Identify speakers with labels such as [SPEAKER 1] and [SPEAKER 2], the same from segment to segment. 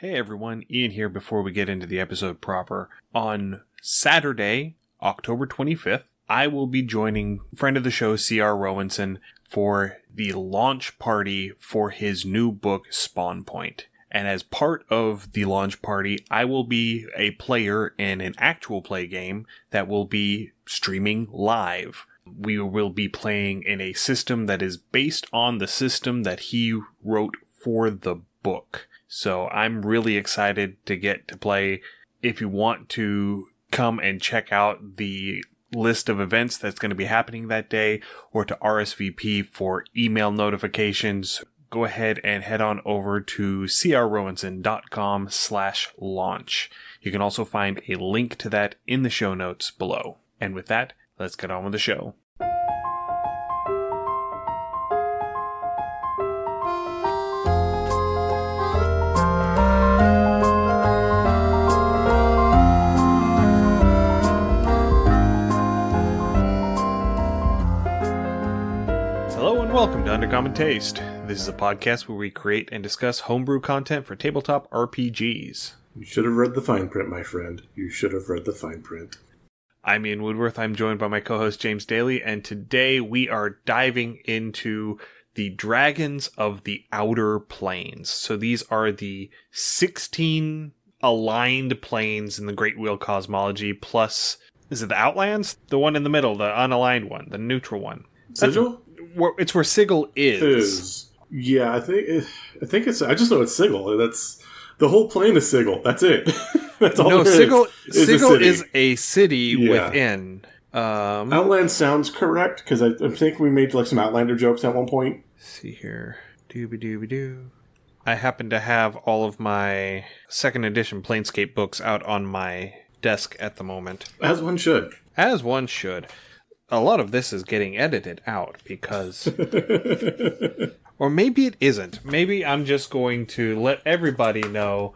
[SPEAKER 1] Hey everyone, Ian here before we get into the episode proper. On Saturday, October 25th, I will be joining friend of the show, C.R. Rowanson, for the launch party for his new book, Spawn Point. And as part of the launch party, I will be a player in an actual play game that will be streaming live. We will be playing in a system that is based on the system that he wrote for the book. So I'm really excited to get to play. If you want to come and check out the list of events that's going to be happening that day, or to RSVP for email notifications, go ahead and head on over to crrowanson.com/launch. You can also find a link to that in the show notes below. And with that, let's get on with the show. Welcome to Undercommon Taste. This is a podcast where we create and discuss homebrew content for tabletop RPGs.
[SPEAKER 2] You should have read the fine print, my friend. You should have read the fine print.
[SPEAKER 1] I'm Ian Woodworth. I'm joined by my co-host James Daly, and today we are diving into the Dragons of the Outer Planes. So these are the 16 aligned planes in the Great Wheel cosmology, plus, is it the Outlands? The one in the middle, the unaligned one, the neutral one.
[SPEAKER 2] Sigil?
[SPEAKER 1] It's where Sigil is.
[SPEAKER 2] Yeah, I think it's. I just know it's Sigil. That's the whole plane is Sigil. That's it. That's all. No,
[SPEAKER 1] Sigil is a city within.
[SPEAKER 2] Outland sounds correct because I think we made like some Outlander jokes at one point.
[SPEAKER 1] Let's see here, doo. I happen to have all of my second edition Planescape books out on my desk at the moment.
[SPEAKER 2] As one should.
[SPEAKER 1] As one should. A lot of this is getting edited out because... or maybe it isn't. Maybe I'm just going to let everybody know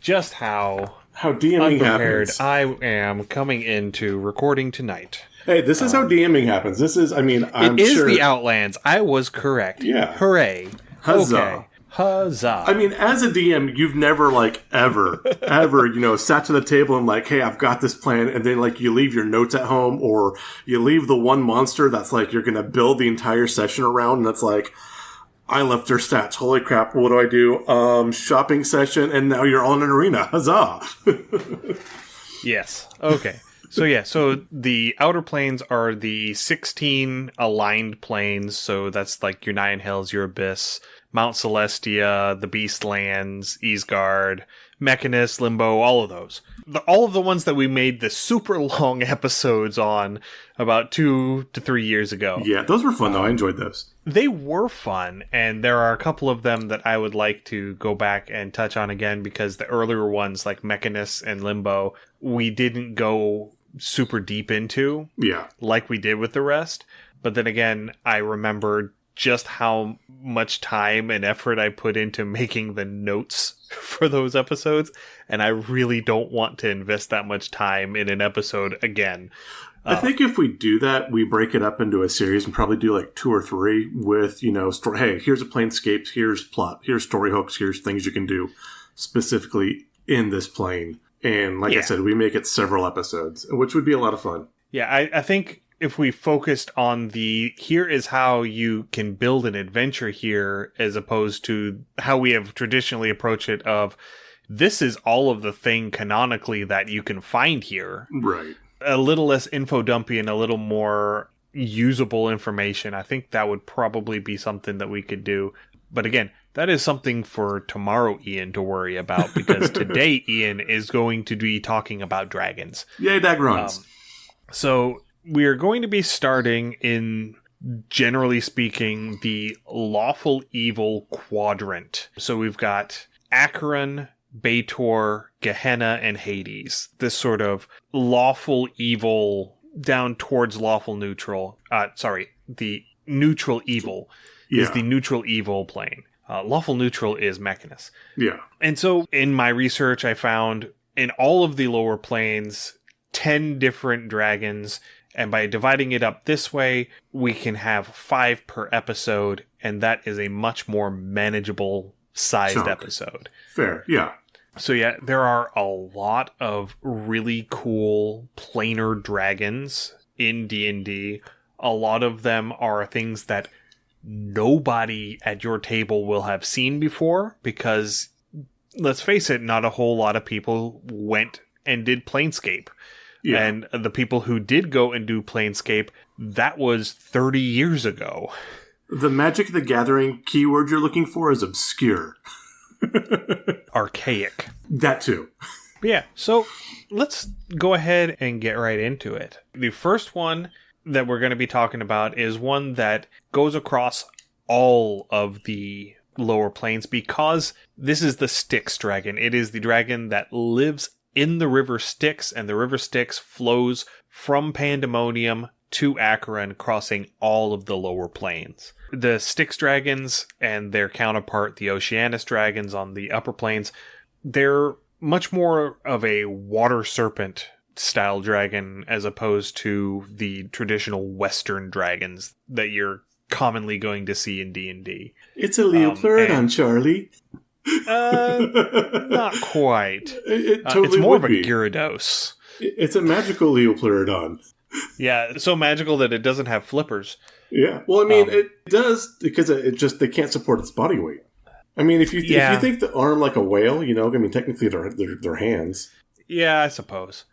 [SPEAKER 1] just how
[SPEAKER 2] DMing
[SPEAKER 1] unprepared
[SPEAKER 2] happens.
[SPEAKER 1] I am coming into recording tonight.
[SPEAKER 2] Hey, this is how DMing happens. This is, I'm
[SPEAKER 1] it is
[SPEAKER 2] sure...
[SPEAKER 1] the Outlands. I was correct.
[SPEAKER 2] Yeah.
[SPEAKER 1] Hooray.
[SPEAKER 2] Huzzah.
[SPEAKER 1] Okay. Huzzah.
[SPEAKER 2] I mean, as a DM, you've never, ever, sat to the table and hey, I've got this plan, and then, you leave your notes at home, or you leave the one monster that's, you're going to build the entire session around, and it's I left their stats. Holy crap, what do I do? Shopping session, and now you're on an arena. Huzzah!
[SPEAKER 1] Yes. Okay. So the outer planes are the 16 aligned planes, so that's your Nine Hells, your Abyss, Mount Celestia, the Beastlands, Easgard, Mechanus, Limbo, all of those. All of the ones that we made the super long episodes on about 2 to 3 years ago.
[SPEAKER 2] Yeah, those were fun, though. I enjoyed those.
[SPEAKER 1] They were fun, and there are a couple of them that I would like to go back and touch on again, because the earlier ones, like Mechanus and Limbo, we didn't go super deep into, like we did with the rest. But then again, I remembered just how much time and effort I put into making the notes for those episodes, and I really don't want to invest that much time in an episode again.
[SPEAKER 2] I think if we do that, we break it up into a series and probably do 2 or 3 with, story. Hey, here's a Planescape, here's plot, here's story hooks, here's things you can do specifically in this plane. And I said, we make it several episodes, which would be a lot of fun.
[SPEAKER 1] Yeah, I think if we focused on here is how you can build an adventure here, as opposed to how we have traditionally approached it of, this is all of the thing canonically that you can find here.
[SPEAKER 2] Right.
[SPEAKER 1] A little less info dumpy and a little more usable information. I think that would probably be something that we could do. But again, that is something for tomorrow, Ian, to worry about, because today Ian is going to be talking about dragons.
[SPEAKER 2] Yay, Dagrons.
[SPEAKER 1] So we are going to be starting in, generally speaking, the Lawful Evil quadrant. So we've got Acheron, Baator, Gehenna, and Hades. This sort of lawful evil down towards lawful neutral. The neutral evil is the neutral evil plane. Lawful neutral is Mechanus.
[SPEAKER 2] Yeah.
[SPEAKER 1] And so in my research, I found in all of the lower planes, 10 different dragons. And by dividing it up this way, we can have 5 per episode. And that is a much more manageable sized episode.
[SPEAKER 2] Fair, yeah.
[SPEAKER 1] So yeah, there are a lot of really cool planar dragons in D&D. A lot of them are things that nobody at your table will have seen before because, let's face it, not a whole lot of people went and did Planescape. Yeah. And the people who did go and do Planescape, that was 30 years ago.
[SPEAKER 2] The Magic the Gathering keyword you're looking for is obscure.
[SPEAKER 1] Archaic.
[SPEAKER 2] That too.
[SPEAKER 1] Yeah, so let's go ahead and get right into it. The first one that we're going to be talking about is one that goes across all of the lower planes because this is the Styx dragon. It is the dragon that lives in the River Styx, and the River Styx flows from Pandemonium to Acheron, crossing all of the lower planes. The Styx dragons and their counterpart, the Oceanus dragons on the upper planes, they're much more of a water serpent style dragon as opposed to the traditional Western dragons that you're commonly going to see in D&D.
[SPEAKER 2] It's a Leopleurodon, Charlie.
[SPEAKER 1] Not quite.
[SPEAKER 2] It totally
[SPEAKER 1] it's more of a
[SPEAKER 2] be.
[SPEAKER 1] Gyarados.
[SPEAKER 2] It's a magical Leopleurodon.
[SPEAKER 1] Yeah, so magical that it doesn't have flippers.
[SPEAKER 2] Yeah, well, I mean, it does because they can't support its body weight. I mean, if you think the arm like a whale, I mean, technically they're hands.
[SPEAKER 1] Yeah, I suppose.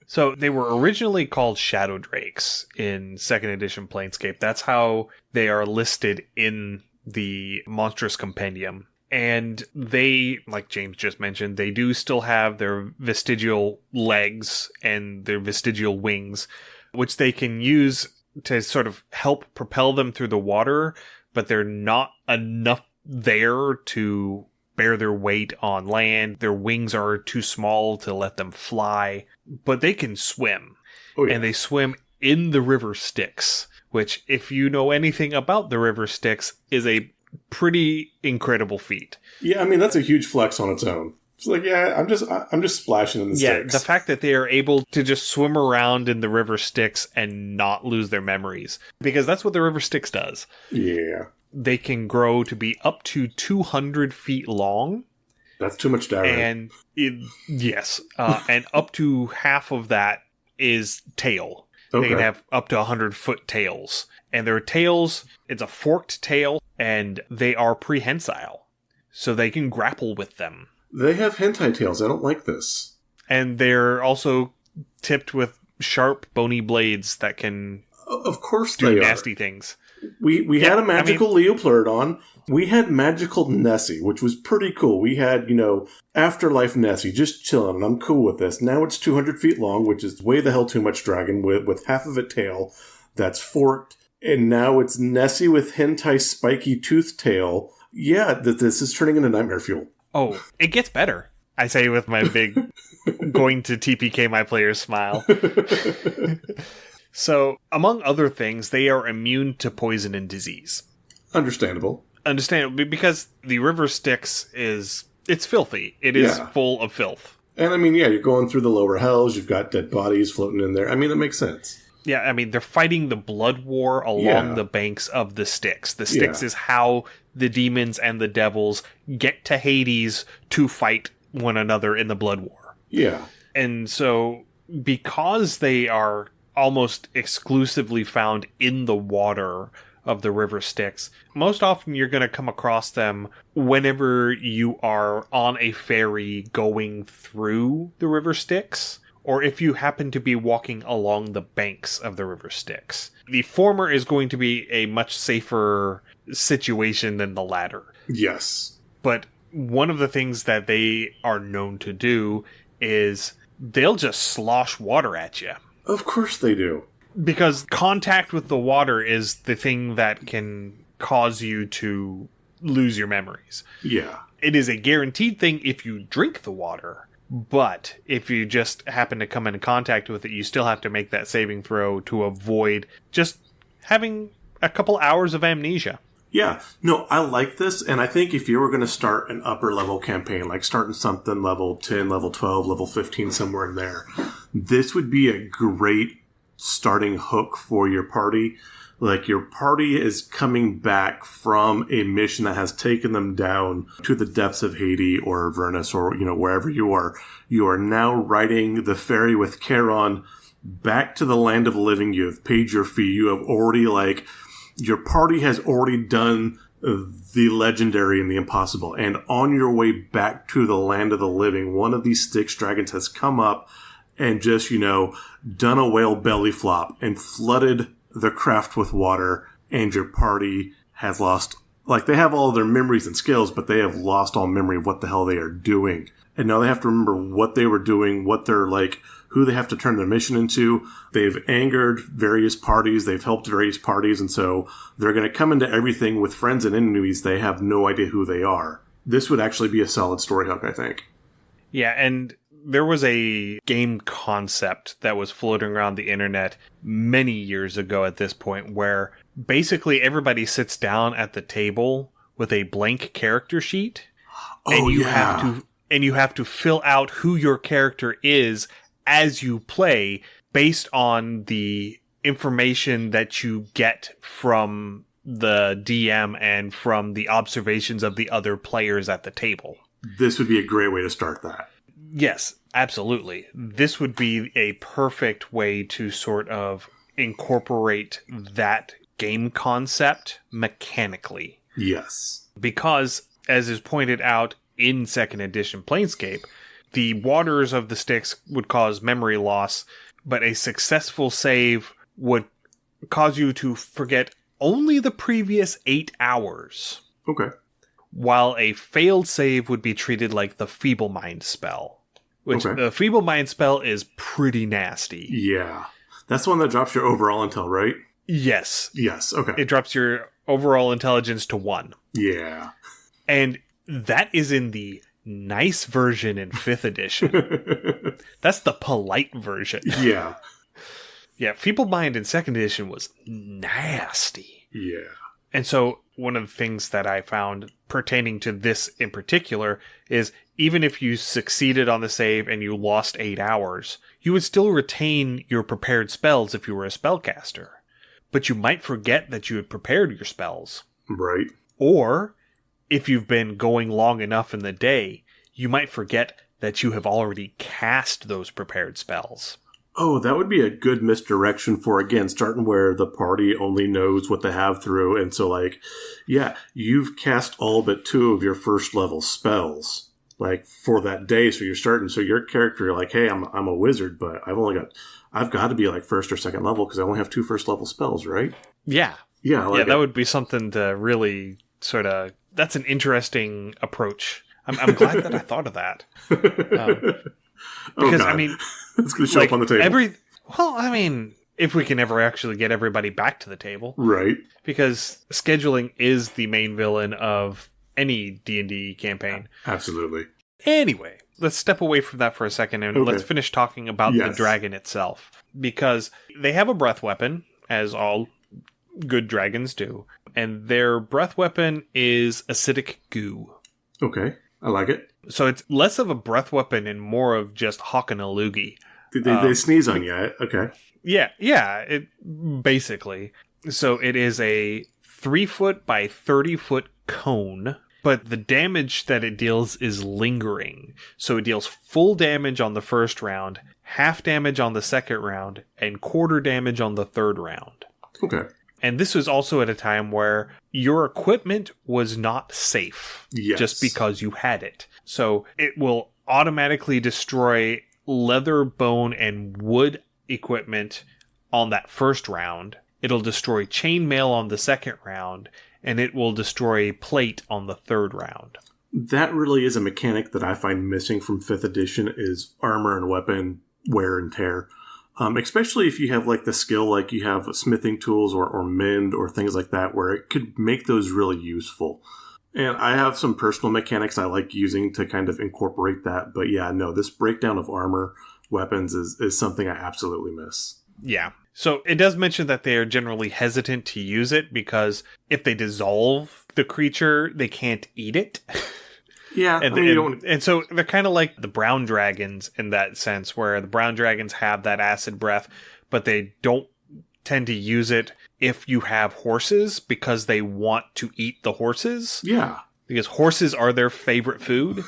[SPEAKER 1] So they were originally called Shadowdrakes in 2nd edition Planescape. That's how they are listed in the Monstrous Compendium. And they, like James just mentioned, they do still have their vestigial legs and their vestigial wings, which they can use to sort of help propel them through the water, but they're not enough there to bear their weight on land. Their wings are too small to let them fly, but they can swim. Oh, yeah. And they swim in the River Styx, which, if you know anything about the River Styx, is a pretty incredible feat.
[SPEAKER 2] Yeah, I mean, that's a huge flex on its own. It's like, yeah, I'm just splashing in the Styx.
[SPEAKER 1] The fact that they are able to just swim around in the River Styx and not lose their memories, because that's what the River Styx does.
[SPEAKER 2] Yeah.
[SPEAKER 1] They can grow to be up to 200 feet long.
[SPEAKER 2] That's too much dairy.
[SPEAKER 1] And yes, and up to half of that is tail. Okay. They can have up to 100-foot tails. And their tails, it's a forked tail, and they are prehensile. So they can grapple with them.
[SPEAKER 2] They have hentai tails. I don't like this.
[SPEAKER 1] And they're also tipped with sharp, bony blades that can
[SPEAKER 2] of course
[SPEAKER 1] do
[SPEAKER 2] they
[SPEAKER 1] nasty
[SPEAKER 2] are.
[SPEAKER 1] Things.
[SPEAKER 2] We had a magical Leopleurodon. We had magical Nessie, which was pretty cool. We had, Afterlife Nessie just chilling, and I'm cool with this. Now it's 200 feet long, which is way the hell too much dragon with half of a tail that's forked. And now it's Nessie with hentai spiky tooth tail. Yeah, this is turning into nightmare fuel.
[SPEAKER 1] Oh, it gets better. I say with my big going to TPK my players smile. So, among other things, they are immune to poison and disease.
[SPEAKER 2] Understandable.
[SPEAKER 1] Because the River Styx it's filthy. It is full of filth.
[SPEAKER 2] And I mean, you're going through the lower hells, you've got dead bodies floating in there. I mean, that makes sense.
[SPEAKER 1] Yeah, I mean, they're fighting the blood war along the banks of the Styx. The Styx is how the demons and the devils get to Hades to fight one another in the blood war.
[SPEAKER 2] Yeah.
[SPEAKER 1] And so, because they are almost exclusively found in the water of the River Styx, most often you're going to come across them whenever you are on a ferry going through the River Styx, or if you happen to be walking along the banks of the River Styx. The former is going to be a much safer situation than the latter.
[SPEAKER 2] Yes.
[SPEAKER 1] But one of the things that they are known to do is they'll just slosh water at you.
[SPEAKER 2] Of course they do.
[SPEAKER 1] Because contact with the water is the thing that can cause you to lose your memories.
[SPEAKER 2] Yeah.
[SPEAKER 1] It is a guaranteed thing if you drink the water, but if you just happen to come into contact with it, you still have to make that saving throw to avoid just having a couple hours of amnesia.
[SPEAKER 2] Yeah. No, I like this, and I think if you were going to start an upper level campaign, like starting something level 10, level 12, level 15, somewhere in there, this would be a great starting hook for your party, Like, your party is coming back from a mission that has taken them down to the depths of Hades or Avernus or, wherever you are. You are now riding the ferry with Charon back to the land of the living. You have paid your fee. You have already, your party has already done the legendary and the impossible. And on your way back to the land of the living, one of these Styx dragons has come up and just, done a whale belly flop and flooded the craft with water, and your party has lost, they have all their memories and skills, but they have lost all memory of what the hell they are doing. And now they have to remember what they were doing, what they're who they have to turn their mission into. They've angered various parties, they've helped various parties, and so they're going to come into everything with friends and enemies. They have no idea who they are. This would actually be a solid story hook, I think.
[SPEAKER 1] Yeah, and there was a game concept that was floating around the internet many years ago at this point where basically everybody sits down at the table with a blank character sheet. And you have to fill out who your character is as you play based on the information that you get from the DM and from the observations of the other players at the table.
[SPEAKER 2] This would be a great way to start that.
[SPEAKER 1] Yes, absolutely. This would be a perfect way to sort of incorporate that game concept mechanically.
[SPEAKER 2] Yes.
[SPEAKER 1] Because, as is pointed out in 2nd edition Planescape, the waters of the Styx would cause memory loss, but a successful save would cause you to forget only the previous 8 hours.
[SPEAKER 2] Okay.
[SPEAKER 1] While a failed save would be treated like the Feeble Mind spell. Which, the Feeble Mind spell is pretty nasty.
[SPEAKER 2] Yeah. That's the one that drops your overall intel, right?
[SPEAKER 1] Yes.
[SPEAKER 2] Yes, okay.
[SPEAKER 1] It drops your overall intelligence to 1.
[SPEAKER 2] Yeah.
[SPEAKER 1] And that is in the nice version in 5th edition. That's the polite version.
[SPEAKER 2] Yeah.
[SPEAKER 1] Yeah, Feeble Mind in 2nd edition was nasty.
[SPEAKER 2] Yeah.
[SPEAKER 1] And so one of the things that I found pertaining to this in particular is even if you succeeded on the save and you lost 8 hours, you would still retain your prepared spells if you were a spellcaster. But you might forget that you had prepared your spells.
[SPEAKER 2] Right.
[SPEAKER 1] Or, if you've been going long enough in the day, you might forget that you have already cast those prepared spells.
[SPEAKER 2] Oh, that would be a good misdirection for, again, starting where the party only knows what they have through. And so, you've cast all but 2 of your first level spells, for that day. So you're starting, so your character, you're hey, I'm a wizard, but I've got to be 1st or 2nd level because I only have 2 first level spells, right?
[SPEAKER 1] Yeah.
[SPEAKER 2] Yeah,
[SPEAKER 1] that would be something to really sort of, that's an interesting approach. I'm glad that I thought of that. Because,
[SPEAKER 2] it's going to show up on the table.
[SPEAKER 1] if we can ever actually get everybody back to the table.
[SPEAKER 2] Right.
[SPEAKER 1] Because scheduling is the main villain of any D&D campaign.
[SPEAKER 2] Absolutely.
[SPEAKER 1] Anyway, let's step away from that for a second and let's finish talking about the dragon itself. Because they have a breath weapon, as all good dragons do. And their breath weapon is acidic goo.
[SPEAKER 2] Okay. I like it.
[SPEAKER 1] So it's less of a breath weapon and more of just hawking a loogie.
[SPEAKER 2] They sneeze on you. Okay.
[SPEAKER 1] Yeah, basically. So it is a 3-foot by 30-foot cone, but the damage that it deals is lingering. So it deals full damage on the first round, half damage on the second round, and quarter damage on the third round.
[SPEAKER 2] Okay.
[SPEAKER 1] And this was also at a time where your equipment was not safe just because you had it. So it will automatically destroy leather, bone, and wood equipment on that first round. It'll destroy chainmail on the second round, and it will destroy plate on the third round.
[SPEAKER 2] That really is a mechanic that I find missing from 5th edition is armor and weapon wear and tear. Especially if you have the skill, you have smithing tools or mend or things like that, where it could make those really useful. And I have some personal mechanics I like using to kind of incorporate that. But this breakdown of armor weapons is something I absolutely miss.
[SPEAKER 1] Yeah. So it does mention that they are generally hesitant to use it because if they dissolve the creature, they can't eat it.
[SPEAKER 2] Yeah,
[SPEAKER 1] and so they're kind of like the brown dragons in that sense, where the brown dragons have that acid breath, but they don't tend to use it if you have horses because they want to eat the horses.
[SPEAKER 2] Yeah.
[SPEAKER 1] Because horses are their favorite food.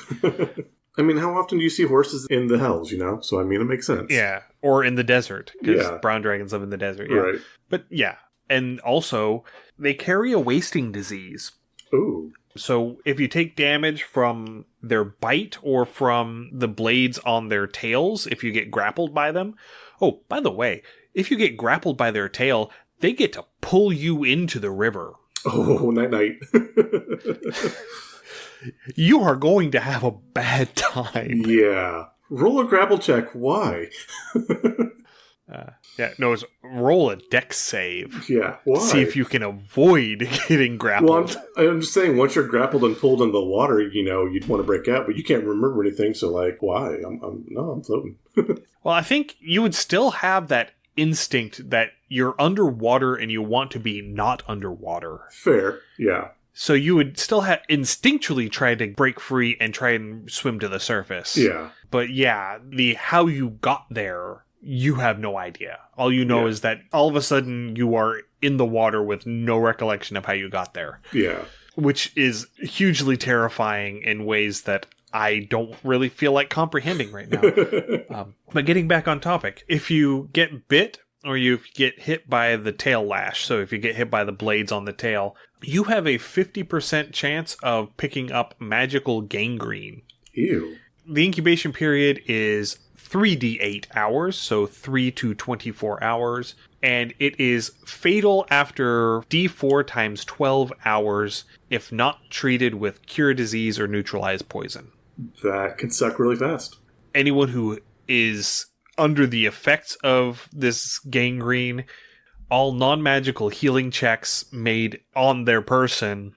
[SPEAKER 2] I mean, how often do you see horses in the hells, So, I mean, it makes sense.
[SPEAKER 1] Yeah. Or in the desert. Because brown dragons live in the desert. Yeah.
[SPEAKER 2] Right.
[SPEAKER 1] But yeah. And also, they carry a wasting disease.
[SPEAKER 2] Ooh.
[SPEAKER 1] So if you take damage from their bite or from the blades on their tails, if you get grappled by them. Oh, by the way, if you get grappled by their tail, they get to pull you into the river.
[SPEAKER 2] Oh, night-night.
[SPEAKER 1] You are going to have a bad time.
[SPEAKER 2] Yeah. Roll a grapple check. Why?
[SPEAKER 1] It's roll a dex save.
[SPEAKER 2] Yeah, why?
[SPEAKER 1] See if you can avoid getting grappled.
[SPEAKER 2] Well, I'm just saying, once you're grappled and pulled into the water, you'd want to break out, but you can't remember anything, so, why? I'm floating.
[SPEAKER 1] Well, I think you would still have that instinct that you're underwater and you want to be not underwater.
[SPEAKER 2] Fair, yeah.
[SPEAKER 1] So you would still have instinctually try to break free and try and swim to the surface.
[SPEAKER 2] Yeah.
[SPEAKER 1] But yeah, the how you got there, you have no idea. All you know is that all of a sudden you are in the water with no recollection of how you got there.
[SPEAKER 2] Yeah.
[SPEAKER 1] Which is hugely terrifying in ways that I don't really feel like comprehending right now. But getting back on topic, if you get bit or you get hit by the tail lash, so if you get hit by the blades on the tail, you have a 50% chance of picking up magical gangrene.
[SPEAKER 2] Ew.
[SPEAKER 1] The incubation period is 3d8 hours, so 3 to 24 hours, and it is fatal after d4 times 12 hours if not treated with cure disease or neutralize poison.
[SPEAKER 2] That can suck really fast.
[SPEAKER 1] Anyone who is under the effects of this gangrene, all non-magical healing checks made on their person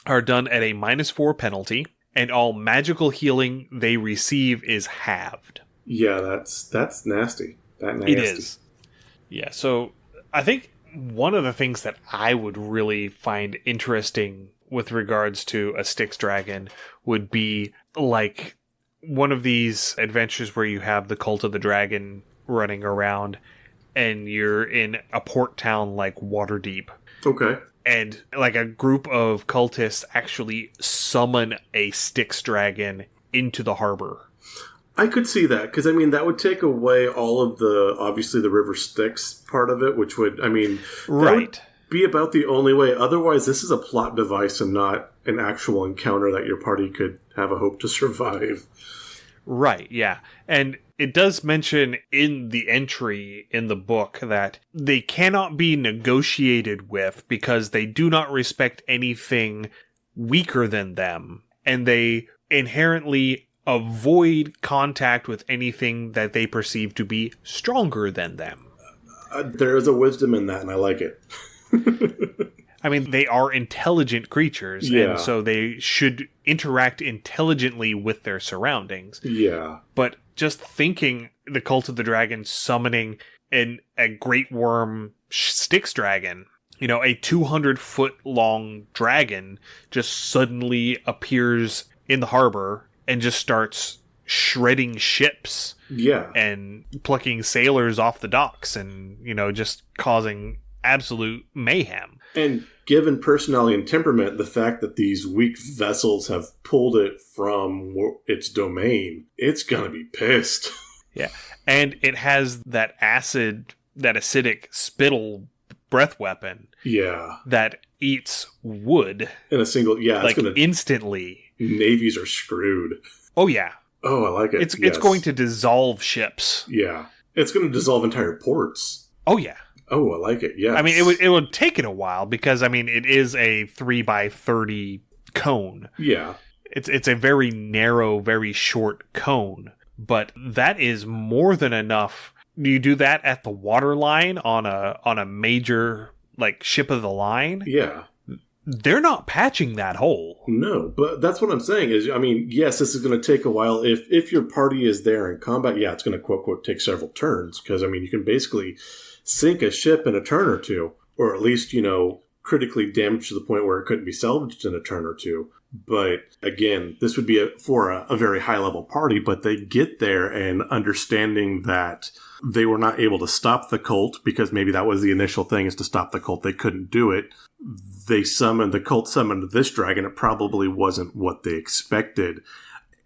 [SPEAKER 1] are done at a -4 penalty, and all magical healing they receive is halved.
[SPEAKER 2] Yeah, that's nasty. That nasty.
[SPEAKER 1] It is. Yeah, so I think one of the things that I would really find interesting with regards to a Styx dragon would be like one of these adventures where you have the cult of the dragon running around and you're in a port town like Waterdeep.
[SPEAKER 2] Okay.
[SPEAKER 1] And like a group of cultists actually summon a Styx dragon into the harbor.
[SPEAKER 2] I could see that, because, that would take away all of obviously the River Styx part of it, which would,
[SPEAKER 1] right.
[SPEAKER 2] Would be about the only way. Otherwise, this is a plot device and not an actual encounter that your party could have a hope to survive.
[SPEAKER 1] Right, yeah. And it does mention in the entry in the book that they cannot be negotiated with because they do not respect anything weaker than them, and they inherently avoid contact with anything that they perceive to be stronger than them.
[SPEAKER 2] There is a wisdom in that, and I like it.
[SPEAKER 1] They are intelligent creatures, and so they should interact intelligently with their surroundings.
[SPEAKER 2] Yeah.
[SPEAKER 1] But just thinking the Cult of the Dragon summoning a great worm Styx dragon, a 200-foot long dragon just suddenly appears in the harbor and just starts shredding ships.
[SPEAKER 2] Yeah.
[SPEAKER 1] And plucking sailors off the docks and, just causing absolute mayhem.
[SPEAKER 2] And given personality and temperament, the fact that these weak vessels have pulled it from its domain, it's gonna be pissed.
[SPEAKER 1] Yeah. And it has that acidic spittle breath weapon.
[SPEAKER 2] Yeah.
[SPEAKER 1] That eats wood.
[SPEAKER 2] In a single, it's gonna
[SPEAKER 1] instantly.
[SPEAKER 2] Navies are screwed.
[SPEAKER 1] Oh, yeah.
[SPEAKER 2] Oh, I like it.
[SPEAKER 1] It's going to dissolve ships.
[SPEAKER 2] Yeah. It's going to dissolve entire ports.
[SPEAKER 1] Oh, yeah.
[SPEAKER 2] Oh, I like it. Yeah.
[SPEAKER 1] It would take it a while because, it is a 3x30 cone.
[SPEAKER 2] Yeah.
[SPEAKER 1] It's a very narrow, very short cone. But that is more than enough. Do you do that at the waterline on a major, ship of the line?
[SPEAKER 2] Yeah.
[SPEAKER 1] They're not patching that hole.
[SPEAKER 2] No, but that's what I'm saying is, yes, this is going to take a while. If your party is there in combat, it's going to, quote, quote, take several turns. Because, you can basically sink a ship in a turn or two. Or at least, critically damage to the point where it couldn't be salvaged in a turn or two. But again, this would be for a very high level party, but they get there and understanding that they were not able to stop the cult because maybe that was the initial thing, is to stop the cult. They couldn't do it. The cult summoned this dragon. It probably wasn't what they expected.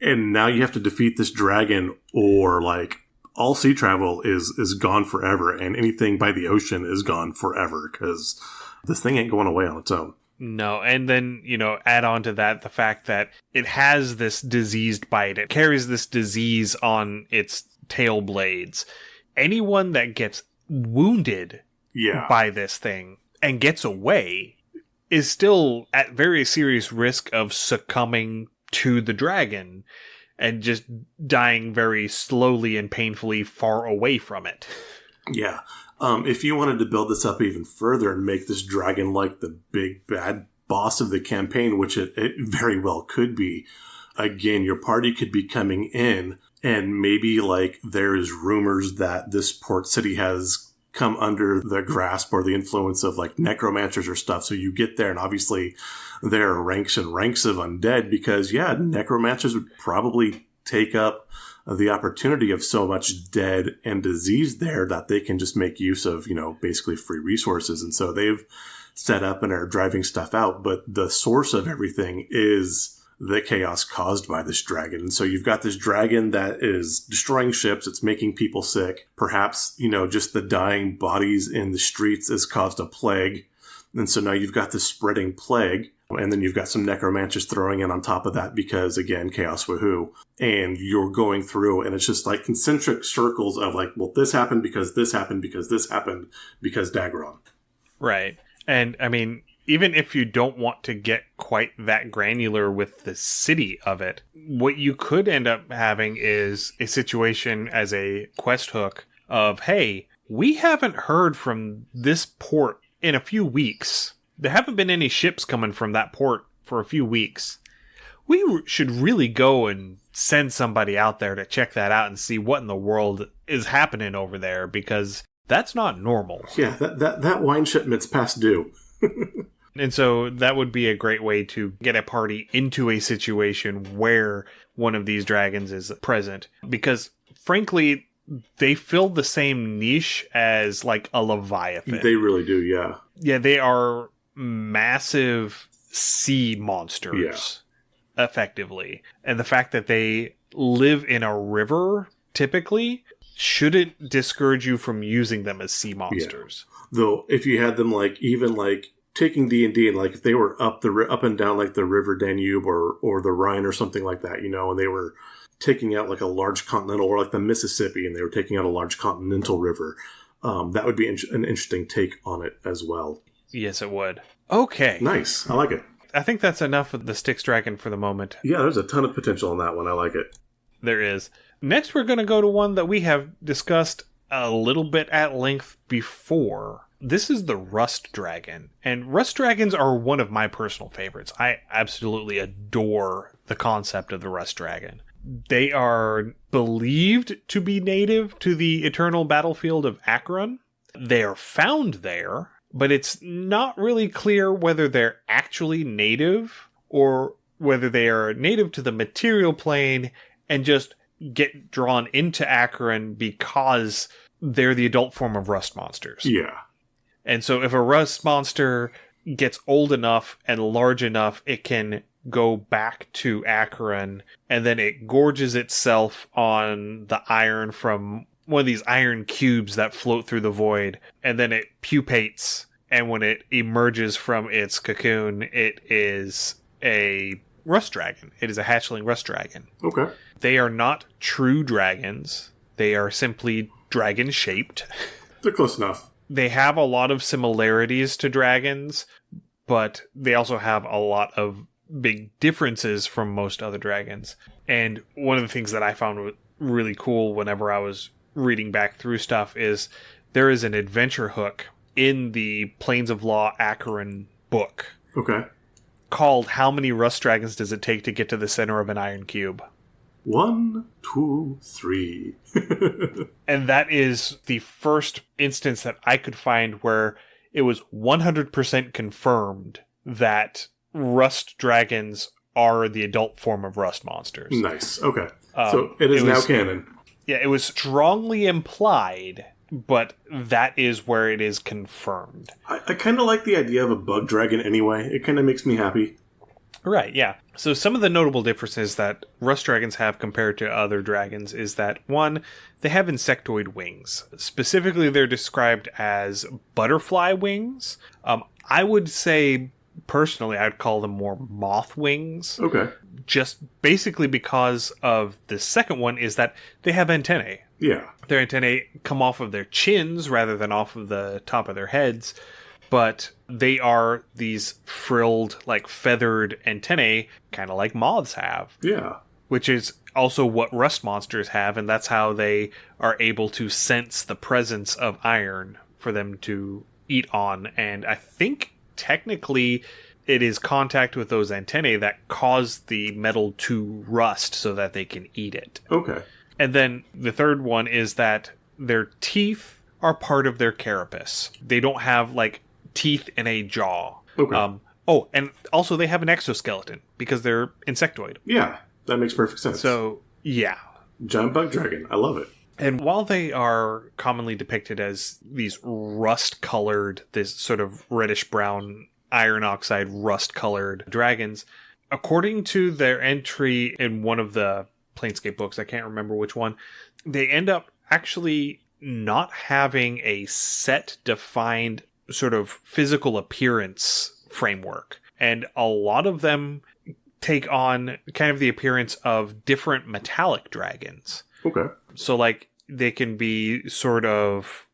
[SPEAKER 2] And now you have to defeat this dragon, or like all sea travel is gone forever, and anything by the ocean is gone forever because this thing ain't going away on its own.
[SPEAKER 1] No, and then, add on to that the fact that it has this diseased bite. It carries this disease on its tail blades. Anyone that gets wounded by this thing and gets away is still at very serious risk of succumbing to the dragon and just dying very slowly and painfully far away from it.
[SPEAKER 2] Yeah. If you wanted to build this up even further and make this dragon like the big bad boss of the campaign, which it very well could be, again, your party could be coming in and maybe like there is rumors that this port city has come under the grasp or the influence of like necromancers or stuff. So you get there and obviously there are ranks and ranks of undead because, necromancers would probably take up the opportunity of so much dead and disease there that they can just make use of, basically free resources. And so they've set up and are driving stuff out. But the source of everything is the chaos caused by this dragon. And so you've got this dragon that is destroying ships. It's making people sick. Perhaps, just the dying bodies in the streets has caused a plague. And so now you've got this spreading plague. And then you've got some necromancers throwing in on top of that because, again, chaos woohoo. And you're going through, and it's just like concentric circles of like, well, this happened because this happened because this happened because Dagron.
[SPEAKER 1] Right. And, I mean, even if you don't want to get quite that granular with the city of it, what you could end up having is a situation as a quest hook of, hey, we haven't heard from this port in a few weeks. There haven't been any ships coming from that port for a few weeks. We should really go and send somebody out there to check that out and see what in the world is happening over there, because that's not normal.
[SPEAKER 2] Yeah, that wine shipment's past due.
[SPEAKER 1] And so that would be a great way to get a party into a situation where one of these dragons is present. Because, frankly, they fill the same niche as, like, a Leviathan.
[SPEAKER 2] They really do, yeah.
[SPEAKER 1] Yeah, they are massive sea monsters, effectively. And the fact that they live in a river, typically, shouldn't discourage you from using them as sea monsters.
[SPEAKER 2] Yeah. Though, if you had them, like, even, like, taking D&D and, like, if they were up and down, like, the River Danube or the Rhine or something like that, and they were taking out, like, a large continental, or, like, the Mississippi, and they were taking out a large continental river, that would be an interesting take on it as well.
[SPEAKER 1] Yes, it would. Okay.
[SPEAKER 2] Nice. I like it.
[SPEAKER 1] I think that's enough of the Styx Dragon for the moment.
[SPEAKER 2] Yeah, there's a ton of potential in that one. I like it.
[SPEAKER 1] There is. Next, we're going to go to one that we have discussed a little bit at length before. This is the Rust Dragon. And Rust Dragons are one of my personal favorites. I absolutely adore the concept of the Rust Dragon. They are believed to be native to the eternal battlefield of Acheron. They are found there, but it's not really clear whether they're actually native or whether they are native to the material plane and just get drawn into Acheron because they're the adult form of rust monsters.
[SPEAKER 2] Yeah.
[SPEAKER 1] And so if a rust monster gets old enough and large enough, it can go back to Acheron, and then it gorges itself on the iron from one of these iron cubes that float through the void, and then it pupates, and when it emerges from its cocoon, it is a rust dragon. It is a hatchling rust dragon.
[SPEAKER 2] Okay.
[SPEAKER 1] They are not true dragons. They are simply dragon-shaped.
[SPEAKER 2] They're close enough.
[SPEAKER 1] They have a lot of similarities to dragons, but they also have a lot of big differences from most other dragons. And one of the things that I found really cool whenever I was reading back through stuff is there is an adventure hook in the Plains of Law Acheron book.
[SPEAKER 2] Okay.
[SPEAKER 1] Called How Many Rust Dragons Does It Take to Get to the Center of an Iron Cube?
[SPEAKER 2] 1, 2, 3.
[SPEAKER 1] And that is the first instance that I could find where it was 100% confirmed that rust dragons are the adult form of rust monsters.
[SPEAKER 2] Nice. Okay. So it is now canon.
[SPEAKER 1] Yeah, it was strongly implied, but that is where it is confirmed.
[SPEAKER 2] I kind of like the idea of a bug dragon anyway. It kind of makes me happy.
[SPEAKER 1] Right, yeah. So some of the notable differences that rust dragons have compared to other dragons is that, one, they have insectoid wings. Specifically, they're described as butterfly wings. I would say, personally, I'd call them more moth wings.
[SPEAKER 2] Okay.
[SPEAKER 1] Just basically because of the second one is that they have antennae.
[SPEAKER 2] Yeah.
[SPEAKER 1] Their antennae come off of their chins rather than off of the top of their heads. But they are these frilled, like feathered antennae, kind of like moths have.
[SPEAKER 2] Yeah.
[SPEAKER 1] Which is also what rust monsters have, and that's how they are able to sense the presence of iron for them to eat on. And I think technically it is contact with those antennae that cause the metal to rust so that they can eat it.
[SPEAKER 2] Okay.
[SPEAKER 1] And then the third one is that their teeth are part of their carapace. They don't have, like, teeth in a jaw.
[SPEAKER 2] Okay.
[SPEAKER 1] And also they have an exoskeleton because they're insectoid.
[SPEAKER 2] Yeah, that makes perfect sense.
[SPEAKER 1] So, yeah.
[SPEAKER 2] Giant bug dragon. I love it.
[SPEAKER 1] And while they are commonly depicted as these rust-colored, this sort of reddish-brown iron oxide rust-colored dragons, according to their entry in one of the Planescape books, I can't remember which one, they end up actually not having a set defined sort of physical appearance framework. And a lot of them take on kind of the appearance of different metallic dragons.
[SPEAKER 2] Okay.
[SPEAKER 1] So, like, they can be sort of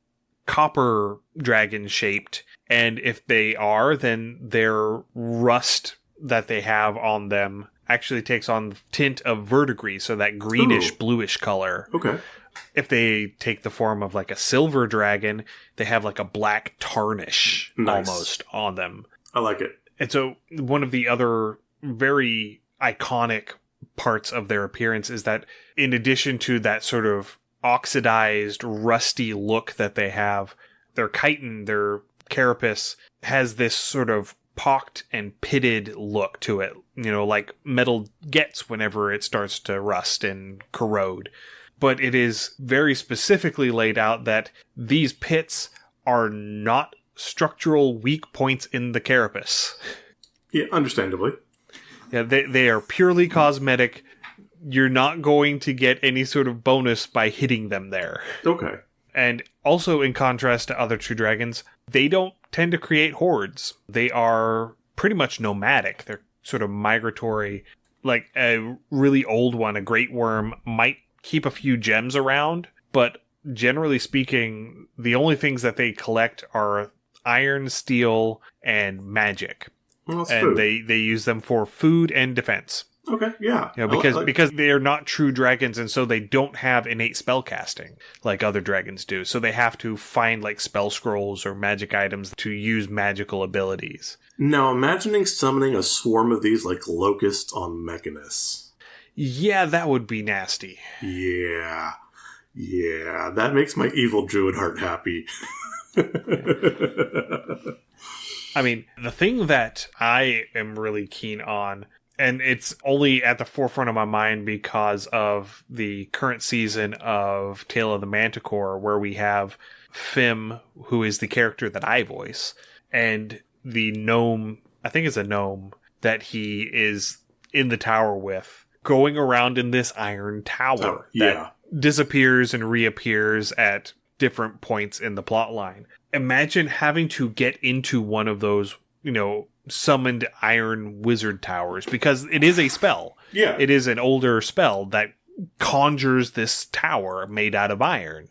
[SPEAKER 1] copper dragon shaped, and if they are, then their rust that they have on them actually takes on the tint of verdigris, so that greenish, bluish color.
[SPEAKER 2] Okay.
[SPEAKER 1] If they take the form of like a silver dragon, they have like a black tarnish almost on them.
[SPEAKER 2] I like it.
[SPEAKER 1] And so one of the other very iconic parts of their appearance is that in addition to that sort of oxidized, rusty look that they have, their chitin, their carapace, has this sort of pocked and pitted look to it, you know, like metal gets whenever it starts to rust and corrode. But it is very specifically laid out that these pits are not structural weak points in the carapace.
[SPEAKER 2] Yeah, understandably.
[SPEAKER 1] Yeah, they are purely cosmetic. You're not going to get any sort of bonus by hitting them there.
[SPEAKER 2] Okay.
[SPEAKER 1] And also, in contrast to other true dragons, they don't tend to create hordes. They are pretty much nomadic. They're sort of migratory. Like a really old one, a great worm, might keep a few gems around, but generally speaking, the only things that they collect are iron, steel, and magic.
[SPEAKER 2] Well, that's
[SPEAKER 1] and
[SPEAKER 2] food.
[SPEAKER 1] they use them for food and defense.
[SPEAKER 2] Okay, yeah.
[SPEAKER 1] You know, because they are not true dragons, and so they don't have innate spell casting like other dragons do. So they have to find like spell scrolls or magic items to use magical abilities.
[SPEAKER 2] Now, imagining summoning a swarm of these like locusts on Mechanus.
[SPEAKER 1] Yeah, that would be nasty.
[SPEAKER 2] Yeah, that makes my evil druid heart happy.
[SPEAKER 1] I mean, the thing that I am really keen on, and it's only at the forefront of my mind because of the current season of Tale of the Manticore, where we have Fim, who is the character that I voice, and the gnome, I think it's a gnome, that he is in the tower with, going around in this iron tower that disappears and reappears at different points in the plot line. Imagine having to get into one of those, you know, summoned iron wizard towers, because it is a spell.
[SPEAKER 2] Yeah.
[SPEAKER 1] It is an older spell that conjures this tower made out of iron.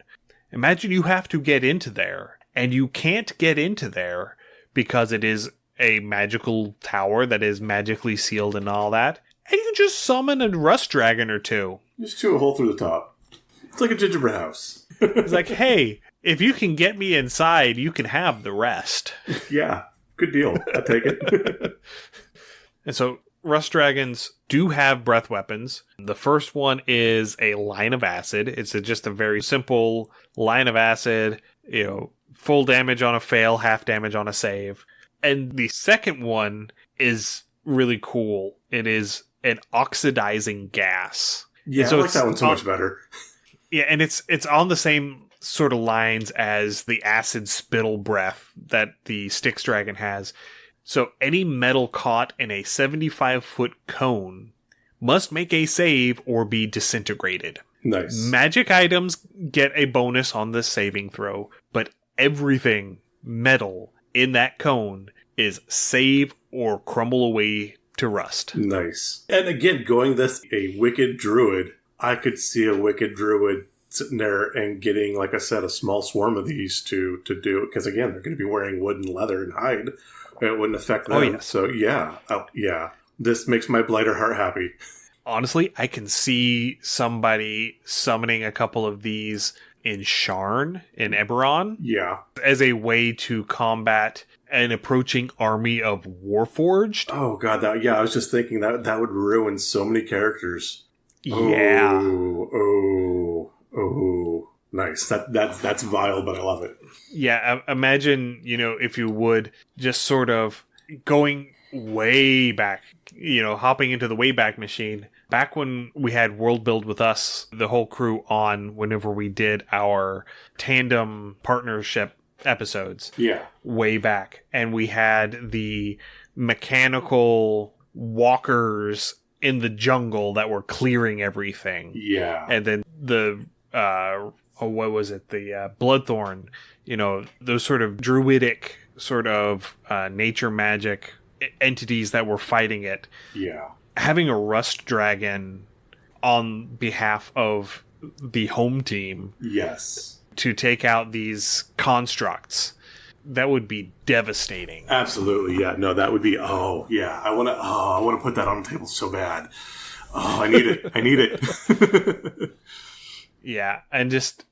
[SPEAKER 1] Imagine you have to get into there, and you can't get into there because it is a magical tower that is magically sealed and all that. And you just summon a rust dragon or two.
[SPEAKER 2] Just chew a hole through the top. It's like a gingerbread house.
[SPEAKER 1] It's like, hey, if you can get me inside, you can have the rest.
[SPEAKER 2] Yeah, good deal. I'll take it.
[SPEAKER 1] And so, rust dragons do have breath weapons. The first one is a line of acid. It's just a very simple line of acid, you know, full damage on a fail, half damage on a save. And the second one is really cool. It is an oxidizing gas.
[SPEAKER 2] Yeah,
[SPEAKER 1] so
[SPEAKER 2] I like that one so much better.
[SPEAKER 1] Yeah, and it's on the same sort of lines as the acid spittle breath that the Styx dragon has. So any metal caught in a 75-foot cone must make a save or be disintegrated.
[SPEAKER 2] Nice.
[SPEAKER 1] Magic items get a bonus on this saving throw, but everything metal in that cone is save or crumble away to rust.
[SPEAKER 2] Nice. And again, going this a wicked druid, I could see a wicked druid sitting there and getting, like I said, a small swarm of these to do it. Because again, they're going to be wearing wood and leather and hide. It wouldn't affect them.
[SPEAKER 1] Oh, yes.
[SPEAKER 2] So yeah. This makes my blighter heart happy.
[SPEAKER 1] Honestly, I can see somebody summoning a couple of these in Sharn, in Eberron.
[SPEAKER 2] Yeah.
[SPEAKER 1] As a way to combat an approaching army of Warforged.
[SPEAKER 2] Oh, God. I was just thinking that would ruin so many characters.
[SPEAKER 1] Yeah.
[SPEAKER 2] Oh. Nice. That's vile, but I love it.
[SPEAKER 1] Yeah, imagine, if you would, just sort of going way back, hopping into the Wayback Machine. Back when we had World Build with us, the whole crew on, whenever we did our tandem partnership episodes.
[SPEAKER 2] Yeah.
[SPEAKER 1] Way back. And we had the mechanical walkers in the jungle that were clearing everything.
[SPEAKER 2] Yeah.
[SPEAKER 1] And then the, what was it? The Bloodthorn, those sort of druidic sort of nature magic entities that were fighting it.
[SPEAKER 2] Yeah.
[SPEAKER 1] Having a rust dragon on behalf of the home team.
[SPEAKER 2] Yes.
[SPEAKER 1] To take out these constructs, that would be devastating.
[SPEAKER 2] Absolutely, yeah. No, that would be. Oh, yeah. I want to put that on the table so bad. Oh, I need it.
[SPEAKER 1] Yeah, and just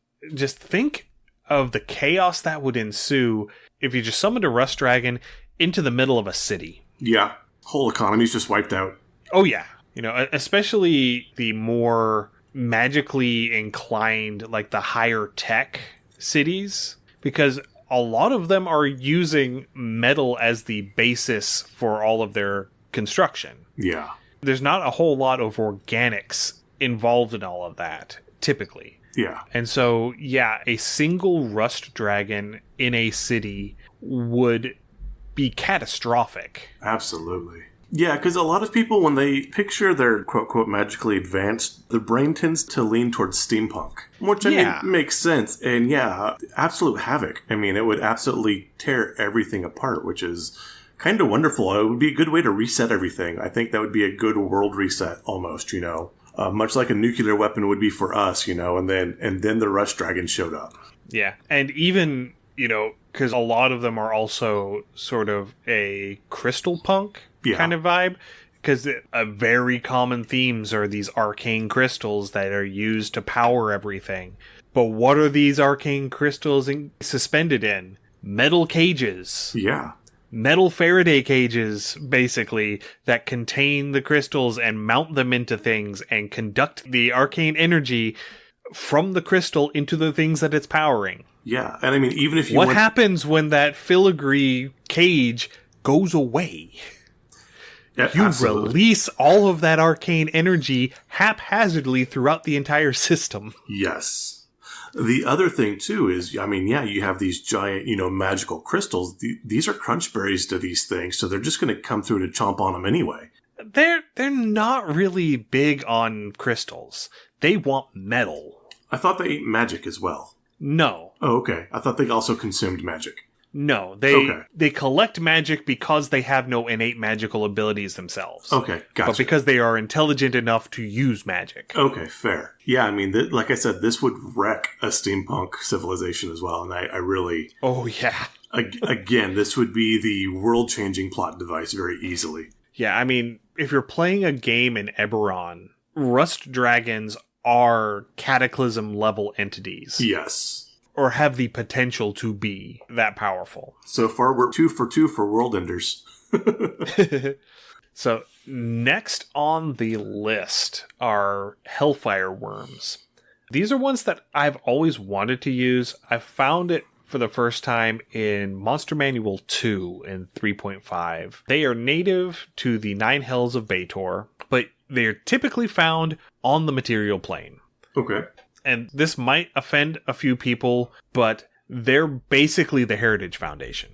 [SPEAKER 1] think of the chaos that would ensue if you just summoned a rust dragon into the middle of a city.
[SPEAKER 2] Yeah, whole economy's just wiped out.
[SPEAKER 1] Oh yeah, especially the more magically inclined, like the higher tech cities, because a lot of them are using metal as the basis for all of their construction.
[SPEAKER 2] Yeah.
[SPEAKER 1] There's not a whole lot of organics involved in all of that, typically.
[SPEAKER 2] Yeah.
[SPEAKER 1] And so, yeah, a single rust dragon in a city would be catastrophic.
[SPEAKER 2] Absolutely. Yeah, because a lot of people, when they picture their quote-quote magically advanced, the brain tends to lean towards steampunk. Which, I mean, makes sense. And yeah, absolute havoc. I mean, it would absolutely tear everything apart, which is kind of wonderful. It would be a good way to reset everything. I think that would be a good world reset, almost, much like a nuclear weapon would be for us, and then the Rust Dragon showed up.
[SPEAKER 1] Yeah, and even, because a lot of them are also sort of a crystal punk kind of vibe, because very common themes are these arcane crystals that are used to power everything. But what are these arcane crystals suspended in? Metal cages.
[SPEAKER 2] Yeah.
[SPEAKER 1] Metal Faraday cages, basically, that contain the crystals and mount them into things and conduct the arcane energy from the crystal into the things that it's powering.
[SPEAKER 2] Yeah, and I mean, even if you
[SPEAKER 1] What happens when that filigree cage goes away?
[SPEAKER 2] Yeah,
[SPEAKER 1] you
[SPEAKER 2] absolutely.
[SPEAKER 1] release all of that arcane energy haphazardly throughout the entire system.
[SPEAKER 2] Yes. The other thing, too, is, I mean, yeah, you have these giant, magical crystals. These are crunch berries to these things, so they're just going to come through to chomp on them anyway.
[SPEAKER 1] They're not really big on crystals. They want metal.
[SPEAKER 2] I thought they ate magic as well.
[SPEAKER 1] No.
[SPEAKER 2] Oh, okay. I thought they also consumed magic.
[SPEAKER 1] No, they collect magic because they have no innate magical abilities themselves.
[SPEAKER 2] Okay, gotcha.
[SPEAKER 1] But because they are intelligent enough to use magic.
[SPEAKER 2] Okay, fair. Yeah, I mean, like I said, this would wreck a steampunk civilization as well, and I really...
[SPEAKER 1] Oh, yeah.
[SPEAKER 2] Again, this would be the world-changing plot device very easily.
[SPEAKER 1] Yeah, I mean, if you're playing a game in Eberron, Rust Dragons are Cataclysm-level entities.
[SPEAKER 2] Yes.
[SPEAKER 1] Or have the potential to be that powerful.
[SPEAKER 2] So far, we're 2 for 2 for World Enders.
[SPEAKER 1] So, next on the list are Hellfire Worms. These are ones that I've always wanted to use. I've found it for the first time in Monster Manual 2 in 3.5. They are native to the 9 hells of Baator, but they're typically found on the material plane.
[SPEAKER 2] Okay.
[SPEAKER 1] And this might offend a few people, but they're basically the Heritage Foundation.